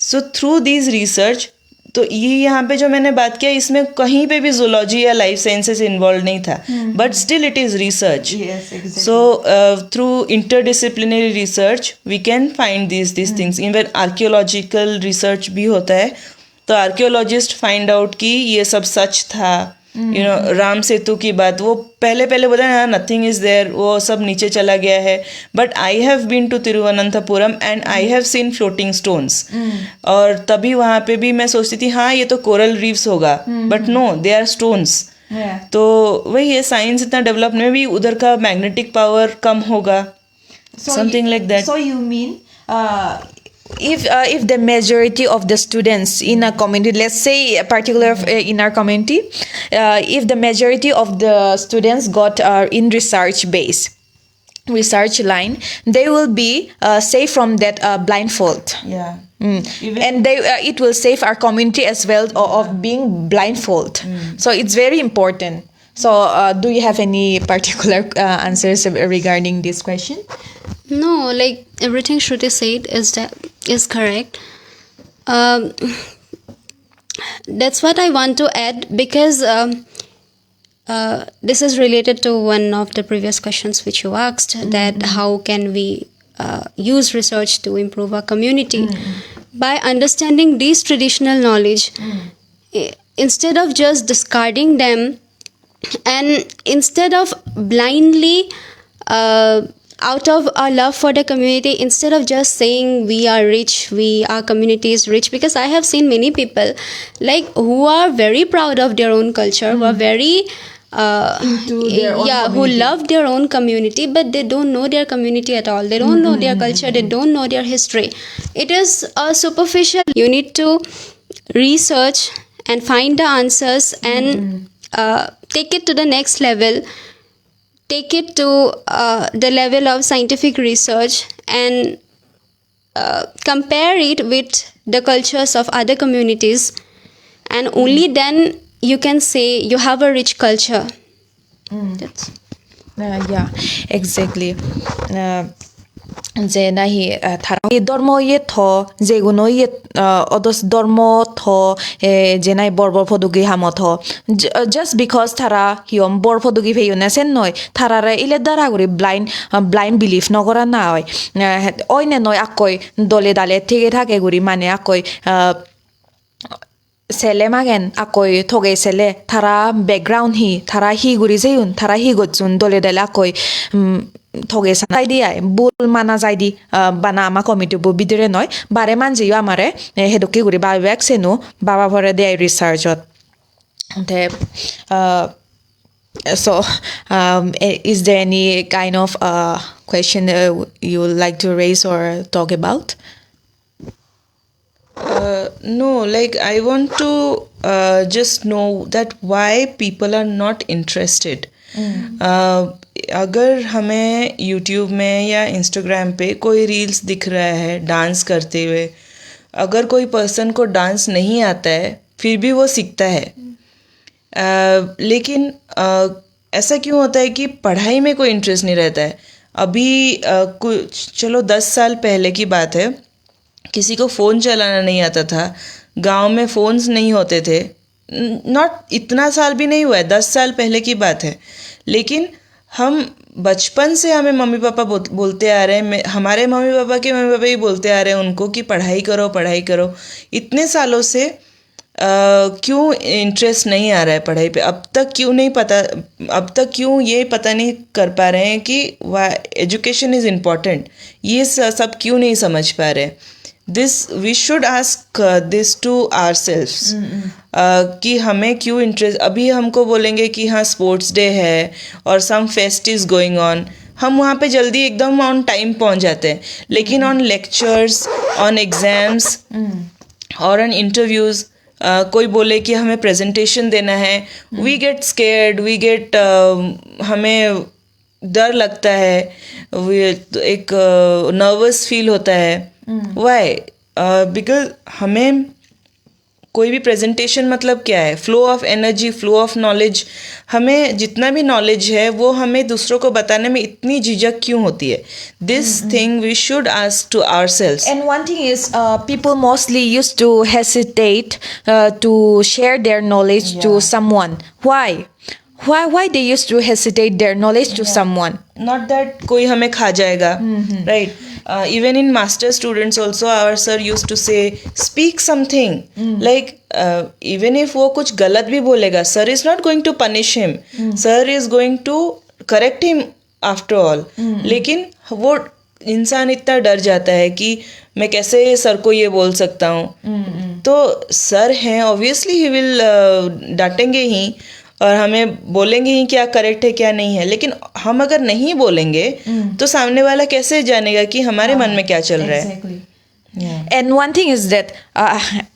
सो थ्रू दीज रिसर्च, तो ये यहाँ पे जो मैंने बात किया इसमें कहीं पे भी जूलॉजी या लाइफ साइंसेस इन्वॉल्व नहीं था, but still it is research. Yes, exactly. So through interdisciplinary research we can find these things. Even archaeological research भी होता है, तो archaeologist find out कि ये सब सच था. यू नो, राम सेतु की बात वो पहले बोला ना, नथिंग इज देयर, वो सब नीचे चला गया है. But I have been to Thiruvananthapuram and I have seen floating stones. और तभी वहाँ पे भी मैं सोचती थी हाँ ये तो कोरल रीफ्स होगा, but no, they are stones. तो वही है, साइंस इतना डेवलप में भी उधर का मैग्नेटिक पावर कम होगा. Something like that. So you mean if the majority of the students in a community, let's say a particular in our community, if the majority of the students got in research line, they will be safe from that blindfold. Yeah. Even And it will save our community as well of being blindfold. So it's very important. So do you have any particular answers regarding this question? No, like everything Shruti said is correct. That's what I want to add because this is related to one of the previous questions which you asked, that how can we use research to improve our community. By understanding these traditional knowledge, instead of just discarding them and instead of blindly out of our love for the community, instead of just saying we are rich, our community is rich, because I have seen many people like who are very proud of their own culture, who are very Into their own who community. love their own community, but they don't know their community at all. They don't know their culture, they don't know their history. It is superficial. You need to research and find the answers and take it to the next level. Take it to the level of scientific research and compare it with the cultures of other communities, and only then you can say you have a rich culture. That's Yeah, exactly. যে নাহি থারা এই ধর্ম ইয়ে থ যেগুলো ইয়ে অদস ধর্ম থ যে নাই বরবর ফদুগি হাম থ জাস্ট বিকজ থারা হিয়ম বর ফদুগি ফেইও নেছেন নয় থারারে ইলে দ্বারা করে ব্লাইন্ড বিলিভ নকরা না হয় অইনে নয় আকই দলে দালে থেকে থাকে গুড়ি মানে আকই Sele magen akoy thoge sele thara background thara hi guri jeun thara hi gotsun dole dela akoy thoge sanai dia bul mana jaidi bana ama committee bo bidire noy bare manje yo amare hedoki guri ba vaccine baba vore de research ot the so is there any kind of question you would like to raise or talk about? No, like I want to just know that why people are not interested अगर हमें YouTube में या Instagram पे कोई reels दिख रहा है dance करते हुए, अगर कोई पर्सन को डांस नहीं आता है फिर भी वो सीखता है, लेकिन ऐसा क्यों होता है कि पढ़ाई में कोई इंटरेस्ट नहीं रहता है? अभी कुछ चलो 10 साल पहले की बात है, किसी को फ़ोन चलाना नहीं आता था, गांव में फ़ोन्स नहीं होते थे, नॉट इतना साल भी नहीं हुआ है, 10 साल पहले की बात है, लेकिन हम बचपन से हमें मम्मी पापा बोलते आ रहे हैं, हमारे मम्मी पापा के मम्मी पापा ही बोलते आ रहे हैं उनको कि पढ़ाई करो पढ़ाई करो। इतने सालों से क्यों इंटरेस्ट नहीं आ रहा है पढ़ाई पे? अब तक क्यों नहीं पता, अब तक क्यों ये पता नहीं कर पा रहे हैं कि एजुकेशन इज़ इम्पॉर्टेंट? ये सब क्यों नहीं समझ पा रहे? This we should ask this to our selfs कि हमें क्यों इंटरेस्ट। अभी हमको बोलेंगे कि हाँ स्पोर्ट्स डे है और सम फेस्ट इज़ गोइंग ऑन, हम वहाँ पे जल्दी एकदम ऑन टाइम पहुँच जाते हैं, लेकिन ऑन लेक्चर्स, ऑन एग्ज़ाम्स और ऑन इंटरव्यूज़ कोई बोले कि हमें प्रेजेंटेशन देना है, we get scared, we get हमें डर लगता है, एक नर्वस फील होता है। वाई? बिकॉज हमें कोई भी प्रेजेंटेशन मतलब क्या है? Flow of energy, flow of knowledge. हमें जितना भी नॉलेज है वो हमें दूसरों को बताने में इतनी झिझक क्यों होती है? This thing we should ask to ourselves. And one thing is, people mostly used to hesitate to share their knowledge to someone. Why? Why they used to hesitate their knowledge to someone? Not that कोई हमें खा जाएगा, right? Even in master students also our sir used to say speak something, like even if वो कुछ गलत भी बोलेगा, sir is not going to punish him, sir is going to correct him after all. लेकिन वो इंसान इतना डर जाता है कि मैं कैसे सर को ये बोल सकता हूँ। तो सर हैं, ऑब्वियसली ही विल डांटेंगे ही और हमें बोलेंगे ही क्या करेक्ट है क्या नहीं है, लेकिन हम अगर नहीं बोलेंगे तो सामने वाला कैसे जानेगा कि हमारे मन में क्या चल रहा है? And one thing is that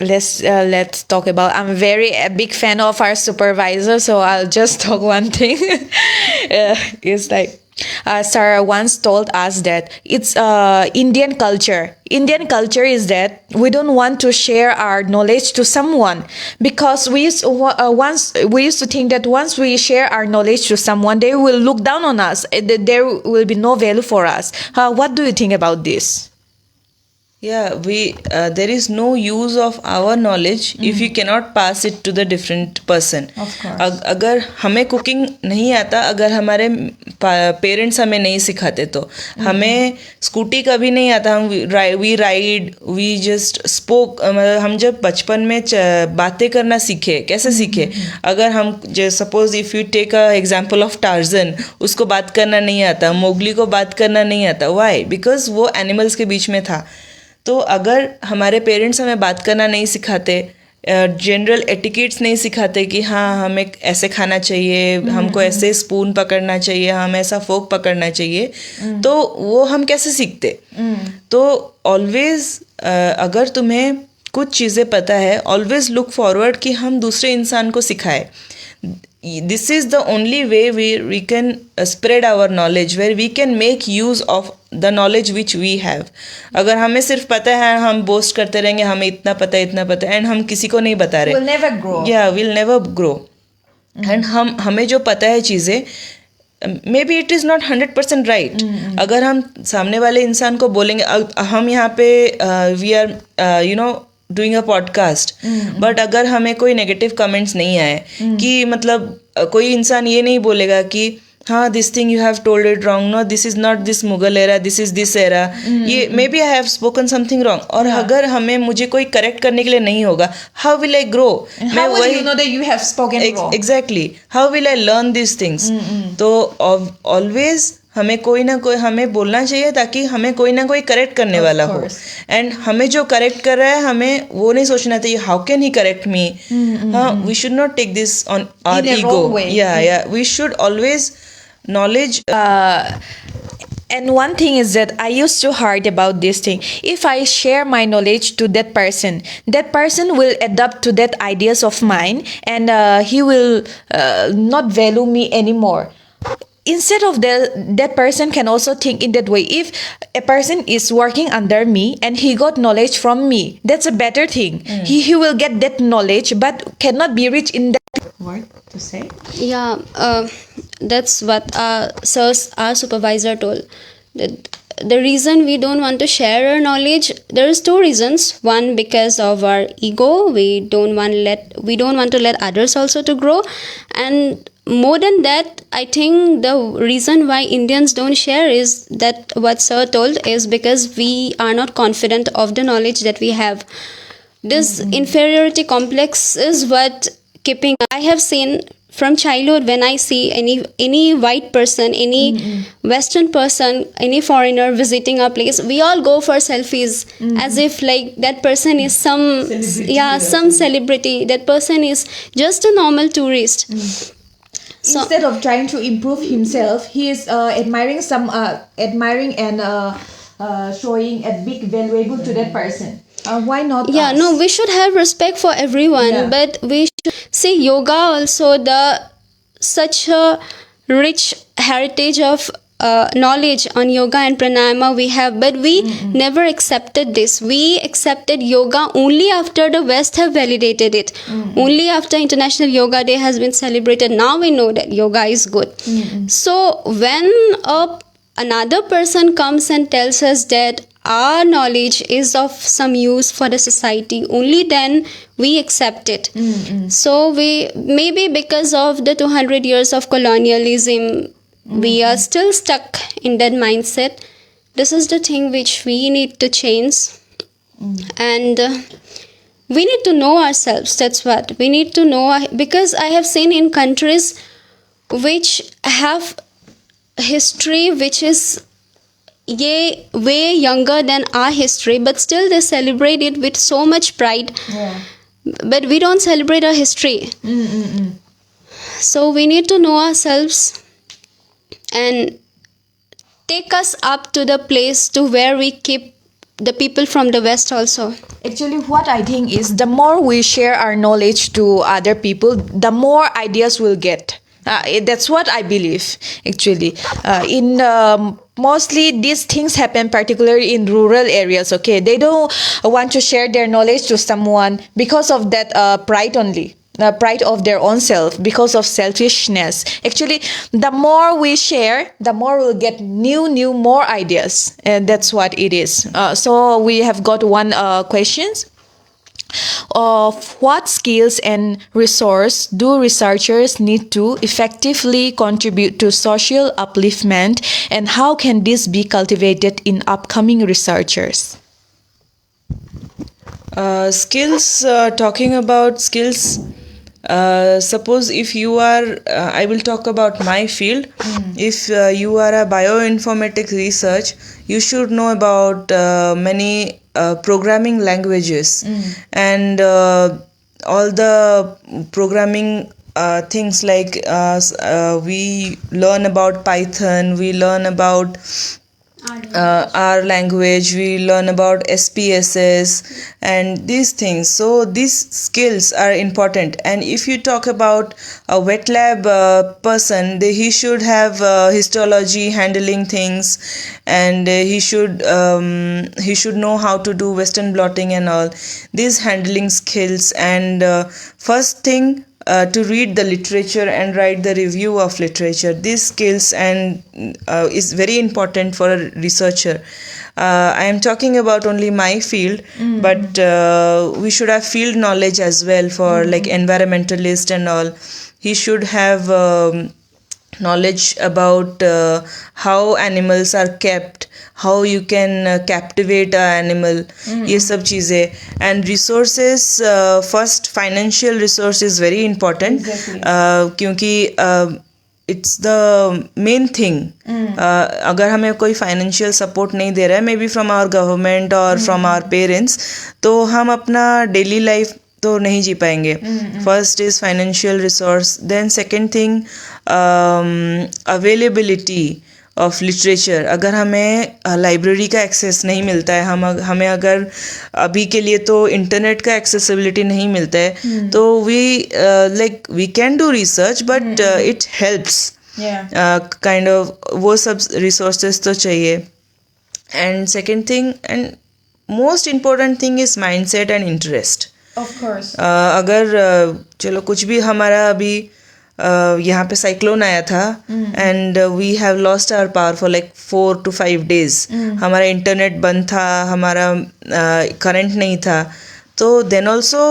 let's talk about. I'm a big fan of our supervisor, so I'll just talk one thing. It's like Sarah once told us that it's Indian culture. Indian culture is that we don't want to share our knowledge to someone because we used to think that once we share our knowledge to someone, they will look down on us. There will be no value for us. What do you think about this? Yeah, there is no use of our knowledge if you cannot pass it to the different person. Of course. अगर हमें cooking नहीं आता, अगर हमारे parents हमें नहीं सिखाते तो हमें स्कूटी कभी नहीं आता, हम we ride, we just spoke. हम जब बचपन में बातें करना सीखे, कैसे सीखे? अगर हम suppose if you take a example of Tarzan, उसको बात करना नहीं आता, मोगली को बात करना नहीं आता। वाई? बिकॉज वो एनिमल्स के बीच में था। तो अगर हमारे पेरेंट्स हमें बात करना नहीं सिखाते, जनरल एटिकेट्स नहीं सिखाते कि हाँ हमें ऐसे खाना चाहिए, हमको ऐसे स्पून पकड़ना चाहिए, हमें ऐसा फोक पकड़ना चाहिए, तो वो हम कैसे सीखते? तो ऑलवेज अगर तुम्हें कुछ चीज़ें पता है, ऑलवेज लुक फॉरवर्ड कि हम दूसरे इंसान को सिखाए. This is the only way we can spread our knowledge, where we can make use of the knowledge which we have. अगर हमें सिर्फ पता है, हम बोस्ट करते रहेंगे हमें इतना पता है, एंड हम किसी को नहीं बता रहे, We'll never grow. Yeah, we'll never grow. And हमें जो पता है चीज़ें, may be it is not 100% right. अगर हम सामने वाले इंसान को बोलेंगे, हम यहाँ पे we are you know doing a podcast, but अगर हमें कोई नेगेटिव कमेंट्स नहीं आए, कि मतलब कोई इंसान ये नहीं बोलेगा कि हाँ this thing you have told it wrong, no this is not this Mughal era, this is this era, ये maybe I have spoken something wrong. और अगर हमें मुझे कोई करेक्ट करने के लिए नहीं होगा, how will I grow? How will you know that you have spoken wrong? Exactly, how will I learn this things? तो ऑलवेज हमें कोई ना कोई हमें बोलना चाहिए, ताकि हमें कोई ना कोई करेक्ट करने वाला हो. एंड हमें जो करेक्ट कर रहा है, हमें वो नहीं सोचना चाहिए how can he correct me. हाँ, we should not take this on our ego. या we should always knowledge. And one thing is that I used to heard about this thing. If I share my knowledge to that person will adapt to that ideas of mine, and he will not value me anymore. instead of that person can also think in that way. If a person is working under me and he got knowledge from me, that's a better thing. He will get that knowledge but cannot be rich in that word to say. Yeah, that's what our supervisor told. The reason we don't want to share our knowledge, there is two reasons. One, because of our ego, we don't want to let others also to grow, and more than that, I think the reason why Indians don't share is that what Sir told is because we are not confident of the knowledge that we have. This inferiority complex is what keeping. I have seen from childhood, when I see any white person, any Western person, any foreigner visiting our place, we all go for selfies as if like that person is some celebrity. That person is just a normal tourist. So, instead of trying to improve himself, he is admiring and showing a big valuable to that person. Why not? Yeah, us? no, we should have respect for everyone, but we should see yoga also such a rich heritage of knowledge on yoga and pranayama we have, but we never accepted this. We accepted yoga only after the West have validated it. Only after International Yoga Day has been celebrated, now we know that yoga is good. So when another person comes and tells us that our knowledge is of some use for the society, only then we accept it. So we, maybe because of the 200 years of colonialism, we are still stuck in that mindset. This is the thing which we need to change. And we need to know ourselves. That's what we need to know, because I have seen in countries which have history which is way younger than our history, but still they celebrate it with so much pride. But we don't celebrate our history. So we need to know ourselves and take us up to the place to where we keep the people from the West also. Actually, what I think is the more we share our knowledge to other people, the more ideas we'll get. That's what I believe, actually. Mostly these things happen particularly in rural areas, okay? They don't want to share their knowledge to someone because of that pride only. The pride of their own self, because of selfishness. Actually, the more we share, the more we'll get more ideas. And that's what it is. So we have got one questions. Of what skills and resource do researchers need to effectively contribute to social upliftment, and how can this be cultivated in upcoming researchers? Skills, talking about skills, suppose if you are, I will talk about my field. If you are a bioinformatics research, you should know about many programming languages and all the programming things like we learn about Python, we learn about our language, we learn about SPSS and these things. So these skills are important. And if you talk about a wet lab person, he should have histology, handling things, and he should know how to do Western blotting and all these handling skills. And first thing, to read the literature and write the review of literature. These skills and is very important for a researcher. I am talking about only my field, but we should have field knowledge as well for like environmentalist and all. He should have knowledge about how animals are kept, how you can captivate an animal, ये सब चीज़ें. And resources, first financial resource is very important, क्योंकि it's the main thing. अगर हमें कोई financial support नहीं दे रहा है, maybe from our government or from our parents, तो हम अपना daily life तो नहीं जी पाएंगे. First is financial resource. Then second thing, availability of literature. अगर हमें लाइब्रेरी का एक्सेस नहीं मिलता है, हमें अगर अभी के लिए तो इंटरनेट का एक्सेसिबिलिटी नहीं मिलता है, तो we can do research, but it helps. Kind of वो सब रिसोर्सेज तो चाहिए. And second thing and most important thing is mindset and interest. Of course. अगर चलो कुछ भी हमारा अभी यहाँ पे साइक्लोन आया था and we have lost our power for like 4 to 5 days. हमारा इंटरनेट बंद था, हमारा करंट नहीं था, तो then also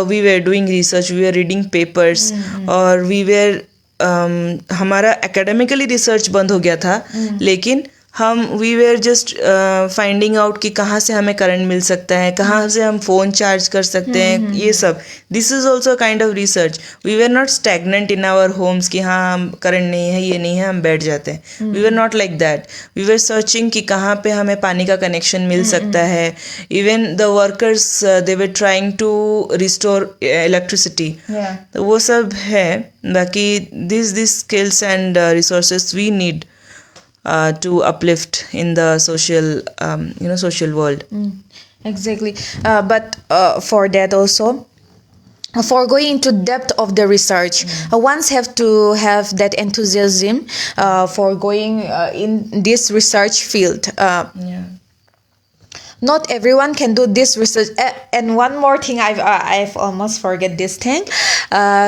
we were doing research, we were reading papers, और वी वेर हमारा एकेडमिकली रिसर्च बंद हो गया था, लेकिन हम we were just finding out कि कहाँ से हमें करंट मिल सकता है, कहाँ से हम फ़ोन चार्ज कर सकते हैं, ये सब. This is also kind of research. We were not stagnant in our homes कि हाँ हम करंट नहीं है, ये नहीं है, हम बैठ जाते हैं. We were not like that. We were searching कि कहाँ पे हमें पानी का कनेक्शन मिल सकता है. Even the workers they were trying to restore electricity. तो वो सब है. बाकी this skills and resources we need to uplift in the social world. Exactly. But for that also, for going into depth of the research, ones have to have that enthusiasm for going in this research field. Not everyone can do this research. And one more thing, I've almost forget this thing.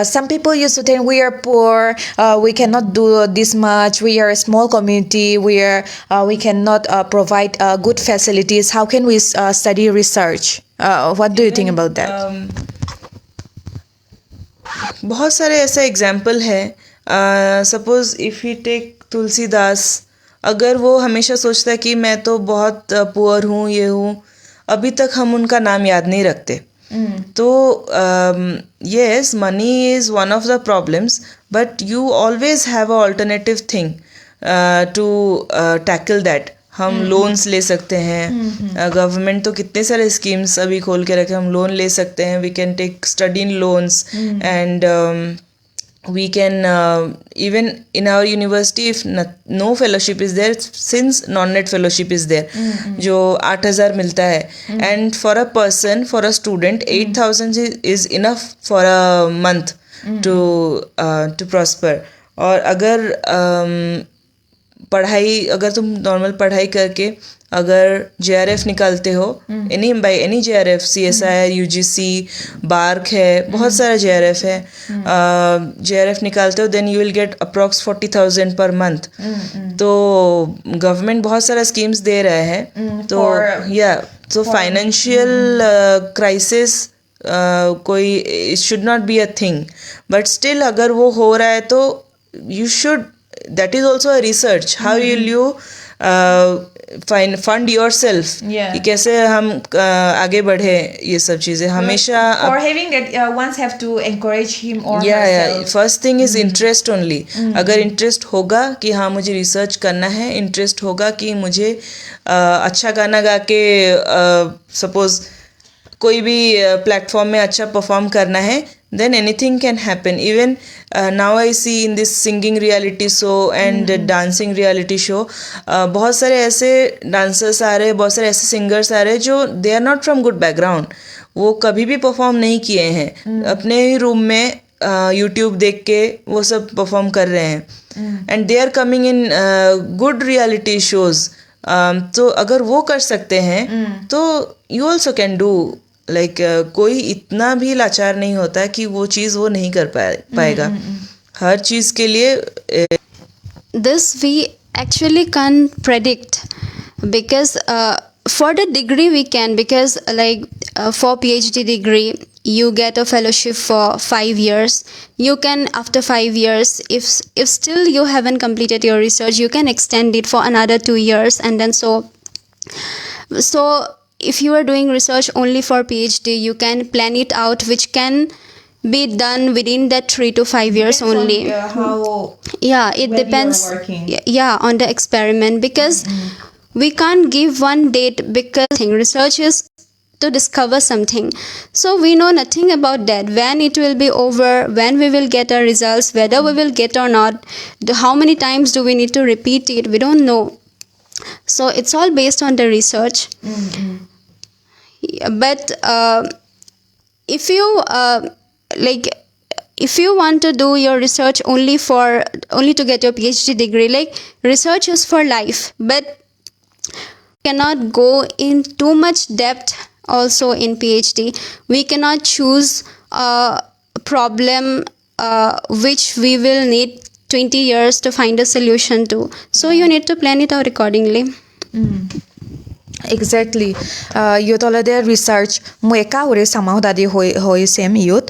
Some people used to think we are poor, we cannot do this much, we are a small community, we cannot provide good facilities. How can we study research? What do you think about that? बहुत सारे ऐसे example है. Suppose if you take Tulsidas, अगर वो हमेशा सोचता है कि मैं तो बहुत पुअर हूँ, ये हूँ, अभी तक हम उनका नाम याद नहीं रखते. तो yes, money is one of the problems, but you always have a alternative thing to tackle that. हम लोन्स ले सकते हैं. गवर्नमेंट तो कितने सारे स्कीम्स अभी खोल के रखे, हम लोन ले सकते हैं. We can take study in loans and we can even in our university, if no fellowship is there, since non-net fellowship is there, जो 8,000 मिलता है. And for a person, for a student, 8,000 is enough for a month to prosper. और अगर पढ़ाई, अगर तुम normal पढ़ाई करके अगर JRF निकालते हो, any JRF, CSIR, UGC, BARC है, बहुत सारा JRF है, JRF निकालते हो, then you will get approx 40,000 per month. तो गवर्नमेंट बहुत सारा स्कीम्स दे रहा है. तो फाइनेंशियल क्राइसिस कोई it should not be a thing, but still अगर वो हो रहा है तो you should, that is also a research. How will you fund your self, कि कैसे हम आगे बढ़े, ये सब चीजें हमेशा. Or having that, ones have to encourage him or herself. First thing is interest only. अगर इंटरेस्ट होगा कि हाँ मुझे रिसर्च करना है, इंटरेस्ट होगा कि मुझे अच्छा गाना गा के सपोज कोई भी प्लेटफॉर्म में अच्छा परफॉर्म करना है, then anything can happen. Even now I see in this singing reality show and dancing reality show, बहुत सारे ऐसे डांसर्स आ रहे हैं, बहुत सारे ऐसे सिंगर्स आ रहे हैं जो they are not from good background. वो कभी भी परफॉर्म नहीं किए हैं, अपने ही रूम में यूट्यूब देख के वो सब परफॉर्म कर रहे हैं. And they are coming in good reality shows. तो अगर वो कर सकते हैं तो you also can do. Like कोई इतना भी लाचार नहीं होता कि वो चीज़ वो नहीं कर पाएगा. हर चीज़ के लिए This we actually can't predict, because for the degree we can, because like for PhD degree you get a fellowship for 5 years. You can, after 5 years, if still you haven't completed your research, you can extend it for another 2 years, and then so if you are doing research only for PhD, you can plan it out, which can be done within that 3 to 5 years only. It depends. On the experiment, because we can't give one date, because research is to discover something. So we know nothing about that. When it will be over, when we will get our results, whether we will get or not, how many times do we need to repeat it, we don't know. So it's all based on the research. But if you if you want to do your research only to get your PhD degree, like research is for life, but cannot go in too much depth also in PhD. We cannot choose a problem which we will need 20 years to find a solution to. So you need to plan it out accordingly. Exactly. You told the research mueka ure sama dadi hoi same youth.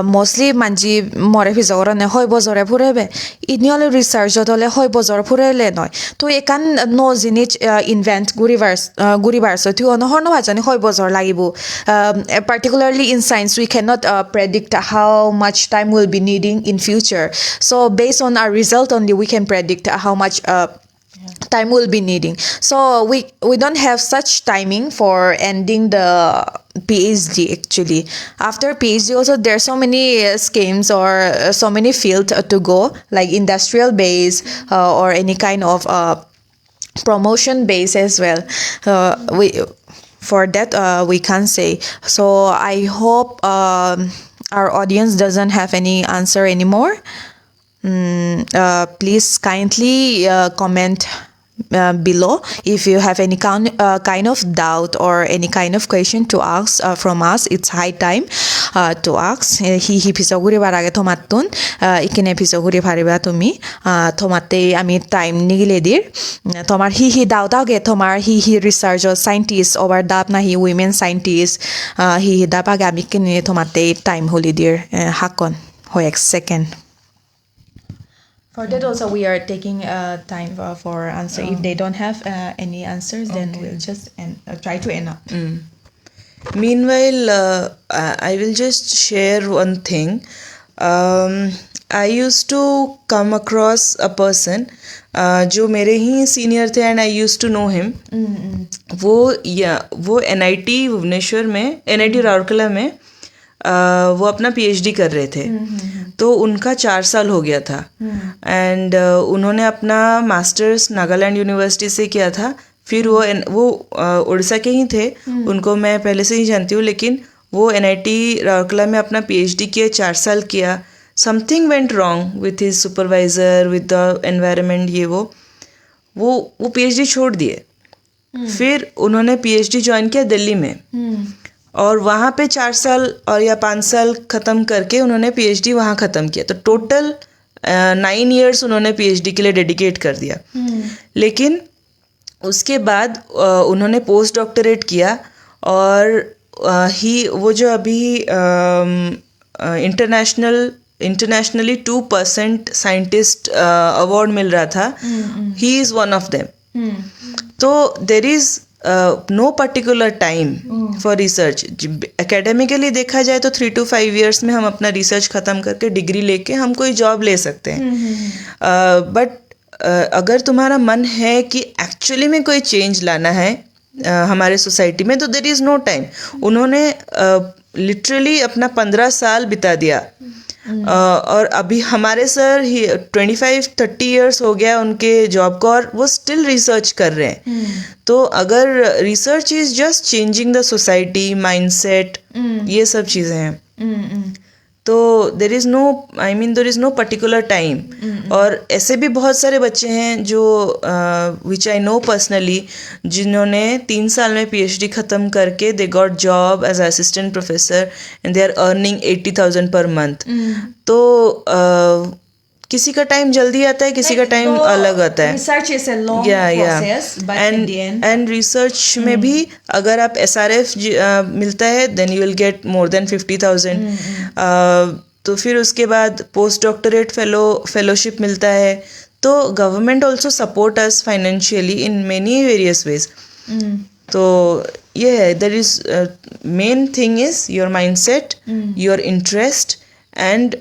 Mostly manji more fizora ne hoi bozore purebe. Inyole research jotole hoi bozor purele noi. To ekan no zinich invent guriverse to ono horno hajani hoi bozor lagibu. Particularly in science, we cannot predict how much time we'll be needing in future. So based on our result only, we can predict how much time we'll be needing. So we don't have such timing for ending the PhD actually. After PhD also there are so many schemes or so many fields to go, like industrial base or any kind of promotion base as well. For that we can't say. So I hope our audience doesn't have any answer anymore. Please kindly comment below if you have any kind of doubt or any kind of question to ask from us. It's high time to ask. Hi pisoguri barage tomatun ikine pisoguri phariba tumi tomate ami time nigile dir tomar hi doubt age tomar hi research or scientist over dap na hi women scientist hi dapa ga mikine tomate time holi dir hakon hoek second. For that also we are taking time for answer. If they don't have any answers, then we'll just try to end up. Meanwhile, I will just share one thing. I used to come across a person जो मेरे ही senior थे and I used to know him. वो NIT Bhubaneswar में, NIT Rourkela में वो अपना PhD कर रहे थे. तो उनका 4 साल हो गया था एंड उन्होंने अपना मास्टर्स नागालैंड यूनिवर्सिटी से किया था. फिर वो उड़ीसा के ही थे. उनको मैं पहले से ही जानती हूँ, लेकिन वो NIT राउरकेला में अपना PhD किया, 4 साल किया. Something went wrong with his supervisor, with the environment. वो PhD छोड़ दिए. फिर उन्होंने PhD ज्वाइन किया दिल्ली में और वहाँ पे 4 साल और या 5 साल ख़त्म करके उन्होंने PhD वहाँ ख़त्म किया. तो टोटल 9 years उन्होंने PhD के लिए डेडिकेट कर दिया. लेकिन उसके बाद उन्होंने पोस्ट डॉक्टरेट किया और वो जो अभी इंटरनेशनली 2% साइंटिस्ट अवार्ड मिल रहा था, he is one of them. तो there is no particular time for research. Academically देखा जाए तो 3 to 5 years में हम अपना रिसर्च ख़त्म करके डिग्री लेके हम कोई जॉब ले सकते हैं. बट अगर तुम्हारा मन है कि एक्चुअली में कोई चेंज लाना है हमारे सोसाइटी में, तो देयर इज़ नो टाइम. उन्होंने लिटरली अपना 15 साल बिता दिया. और अभी हमारे सर 25-30 years हो गया उनके जॉब को और वो स्टिल रिसर्च कर रहे हैं. तो अगर research is just changing the society, mindset, ये सब चीज़ें हैं. तो there is no particular time. और ऐसे भी बहुत सारे बच्चे हैं जो विच आई नो पर्सनली, जिन्होंने 3 साल में PhD ख़त्म करके they got job as assistant professor and they are earning 80,000 per month. तो किसी का टाइम जल्दी आता है, किसी का टाइम अलग आता है. Research is a long process, but at the end. And research में भी अगर आप SRF मिलता है, then you will get more than 50,000. तो फिर उसके बाद पोस्ट डॉक्टरेट फेलोशिप मिलता है. तो government also support us financially in many various ways. तो ये है, there is main thing is your mindset, your interest and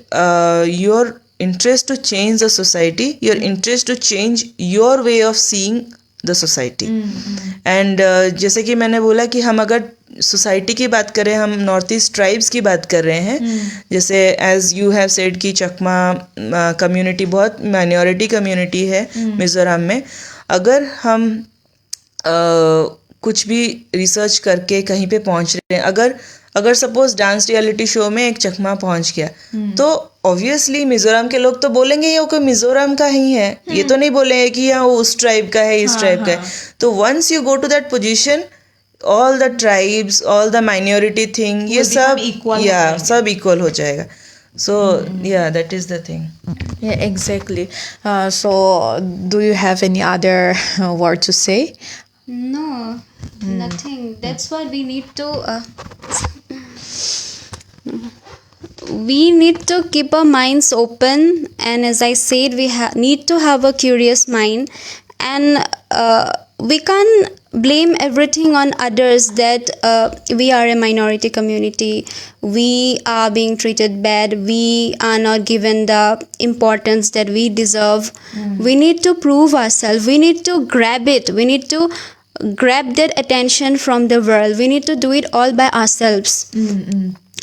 your interest to change the society, your interest to change your way of seeing the society. And जैसे कि मैंने बोला कि हम अगर सोसाइटी की बात करें, हम नॉर्थ ईस्ट ट्राइब्स की बात कर रहे हैं. जैसे एज यू हैव सेड कि चकमा कम्युनिटी बहुत माइनॉरिटी कम्युनिटी है मिजोरम में. अगर हम कुछ भी रिसर्च करके कहीं पे पहुंच रहे हैं, अगर सपोज डांस रियलिटी शो में एक चकमा पहुंच गया तो ऑब्वियसली मिजोरम के लोग तो बोलेंगे ये कोई मिजोरम का ही है, ये तो नहीं बोलेंगे कि यहाँ वो उस ट्राइब का है, इस ट्राइब का है. तो once you go to that position, all the tribes, all the minority thing, ये सब सब इक्वल हो जाएगा. So yeah, that is the thing. Yeah, exactly. So do you have any other word to say? No, nothing. That's what we need to. We need to keep our minds open, and as I said, we need to have a curious mind, and we can't blame everything on others that we are a minority community, we are being treated bad, we are not given the importance that we deserve. We need to prove ourselves, we need to grab it, we need to grab that attention from the world, we need to do it all by ourselves.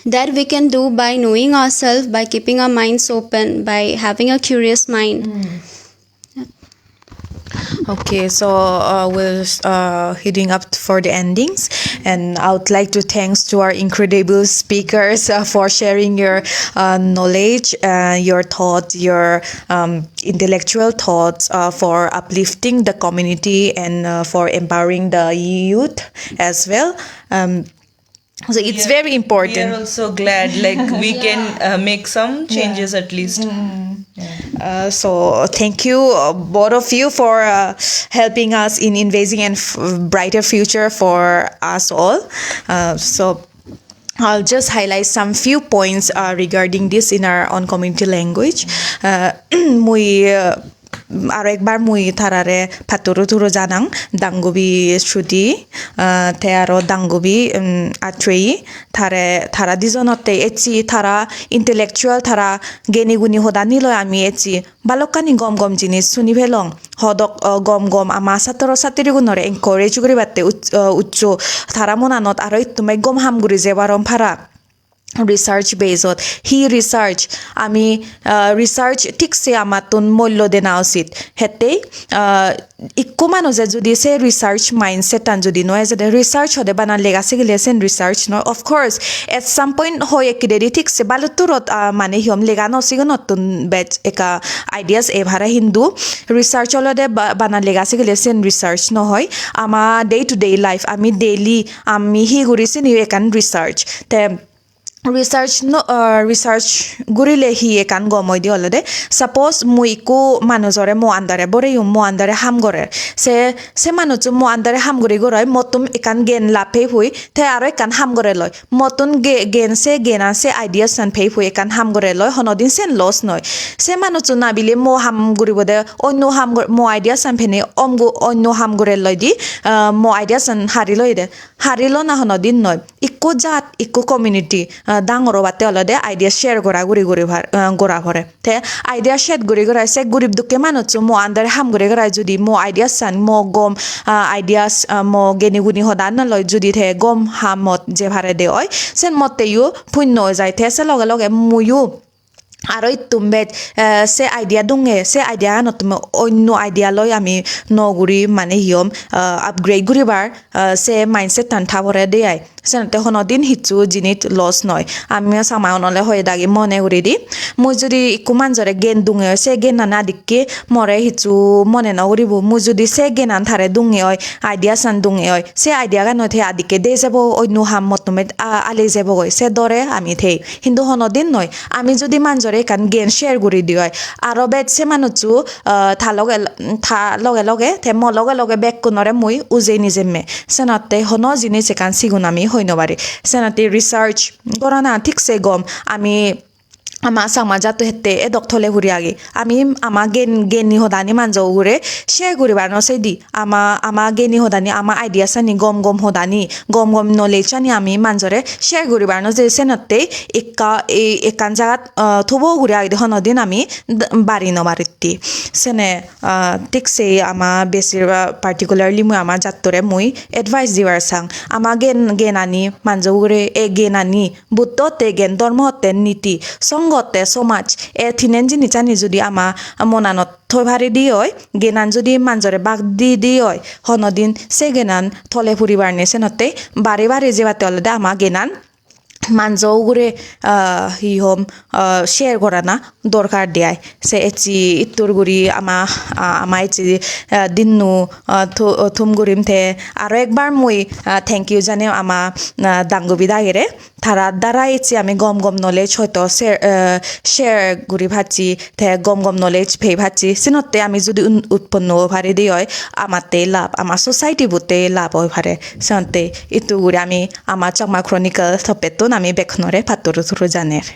That we can do by knowing ourselves, by keeping our minds open, by having a curious mind. Okay, so we're heading up for the endings, and I would like to thanks to our incredible speakers for sharing your knowledge, your thoughts, your intellectual thoughts for uplifting the community and for empowering the youth as well. So it's very We important. are also glad like we can make some changes at least. So thank you both of you for helping us in investing in brighter future for us all. So I'll just highlight some few points regarding this in our own community language. Aro ekbar mui tharare phaturu thuru janang dangubi Shruti te aro dangubi Atrayee thara dijonotte echi thara intellectual thara geni guni hodani loi ami echi balokani gom gom jinis suni bhelong hodok gom gom ama satro satiri gunore encourage guri batte uchcho thara monanot aro ittumai gom ham guri jebarom phara research based he research ami research ঠিক সে আমাতুন মূল্য দেনা উচিত হেতে eco মানুষে যদি সে research mindset টান যদি নয় যে রিসার্চ হদে বানা লেগাসি গেলেছেন রিসার্চ নয় of course at some point হয় একিদেরি ঠিক সে বালুতুরত মানে হিম লেগানো সিগো নতুন বেচ একা আইডিয়াস এভারা হিন্দু রিসার্চ অলদে বানা লেগাসি গেলেছেন রিসার্চ নহয় আমা ডে টু ডে লাইফ আমি ডেইলি আমি হি গুরিছি নিউ একান রিসার্চ তে research gurile hi ekan gomoi di olode suppose mui ko manujore mo andare bore yum mo andare ham gore se manuju mo andare ham guri goroi motum ekan gen la phe hui te aro ekan ham gore loi motun gen se ideas san phe hui ekan ham gore loi honodin sen loss noi se manuju na bile mo ham guri bode onno ham mo ideas san phene omgo onno ham gore loi di mo ideas san hari loi de harilo na honodin noi ikko jat ikko community ডাঙৰ বাতে অলদে idea share কৰা গুৰি গৰা ভৰে তে idea share গুৰি আছে গরিব দুকে মানুহ মো আন্দাৰে হাম গুৰি গৰাই যদি মো আইডিয়া চান মো গম আইডিয়াস মো গেনি গুনি হদান নলয় যদি থে গম হামত যে ভাৰে দে হয় সেন মতে ইউ পুণ্য যায় থে সে লগে লগে মুয়ু আৰু ইতুমবে সে আইডিয়া দুঙে সে আইডিয়া নতুম অন্য আইডিয়া লৈ আমি নগুৰি মানে হিয়ম আপগ্ৰেড গুৰিবাৰ সে মাইন্ডসেট টান থাবৰে দেয়াই সেনতে হনদিন হিচু জিনিত লস নয় আমি সামায়নলে হয়ে দাগি মনে উড়ি দি মুই যদি ইকু মানজরে গেন দুঙে সে গেন না দিকে মরে হিচু মনে না উড়িব মুই যদি সে গেনান থারে দুঙে হয় আইডিয়া সান দুঙে হয় সে আইডিয়া গান থে আদিকে দে যাব অন্য হাম মতমে আলে যাব গই সে দরে আমি থে কিন্তু হনদিন নয় আমি যদি মানজরে কান গেন শেয়ার গুরি দি হয় আর বেদ সে মানুচু লগে লগে থে ম লগে লগে বেক কোনরে মুই উজে নিজে মে সেনতে হন জিনিস একান সিগুন আমি হইনবারে সেনাতে রিসার্চ করনা ঠিক সে গম আমি আমা সমাজত হেতে এ দক্তলে ঘুরি আগে আমি আমা গেনি হদানি মানজো ঘুরে শেয়ার করিবার নসে দি আমা গেনি হদানি আমা আইডিয়া সানি গম হদানি গম নলেজ আনি আমি মানজরে শেয়ার করিবার নজে সেনতে একান জাগাত থবো ঘুরি আগে হনদিন আমি বাড়ি নবারিতি সেনে ঠিক সে আমা বেশির পার্টিকুলারলি মুই আমা জাতরে মুই এডভাইস দিবার সাং আমা গেন আনি মানজো ঘুরে এ গেন আনি বুদ্ধতে গেন ধর্মতে নীতি সঙ্গ গতে সমাজ এ থিনেন জিনিস জানি যদি আমা মনানত থৈ ভারি দি হয় গেনান যদি মানজরে বাগ দি হয় হনদিন সে গেনান থলে ফুরিবার নেছে নতে বারে বারে যে বাতে অলদে আমা গেনান মানজাও করে হিহম শেয়ার করা না দরকার দেয় সে এচি ইত্তর গুড়ি আমা এচি দিনু থুম গুড়িম থে আরও একবার মই থ্যাংক ইউ জানে আমা দাঙ্গবি দাগেরে তারা দ্বারা এচি আমি গম নলেজ হয়তো শেয়ার গুড়ি ভাবছি থে গম নলেজ ফে ভাবছি সিনতে আমি যদি উৎপন্ন ভারে দিই হয় আমাতে লাভ আমার সোসাইটি বুতে লাভ হয় ভারে সিনতে ইতু গুড়ি আমি আমার চাকমা ক্রনিকল থপেতন আমি বেখনরে ফাতর জানের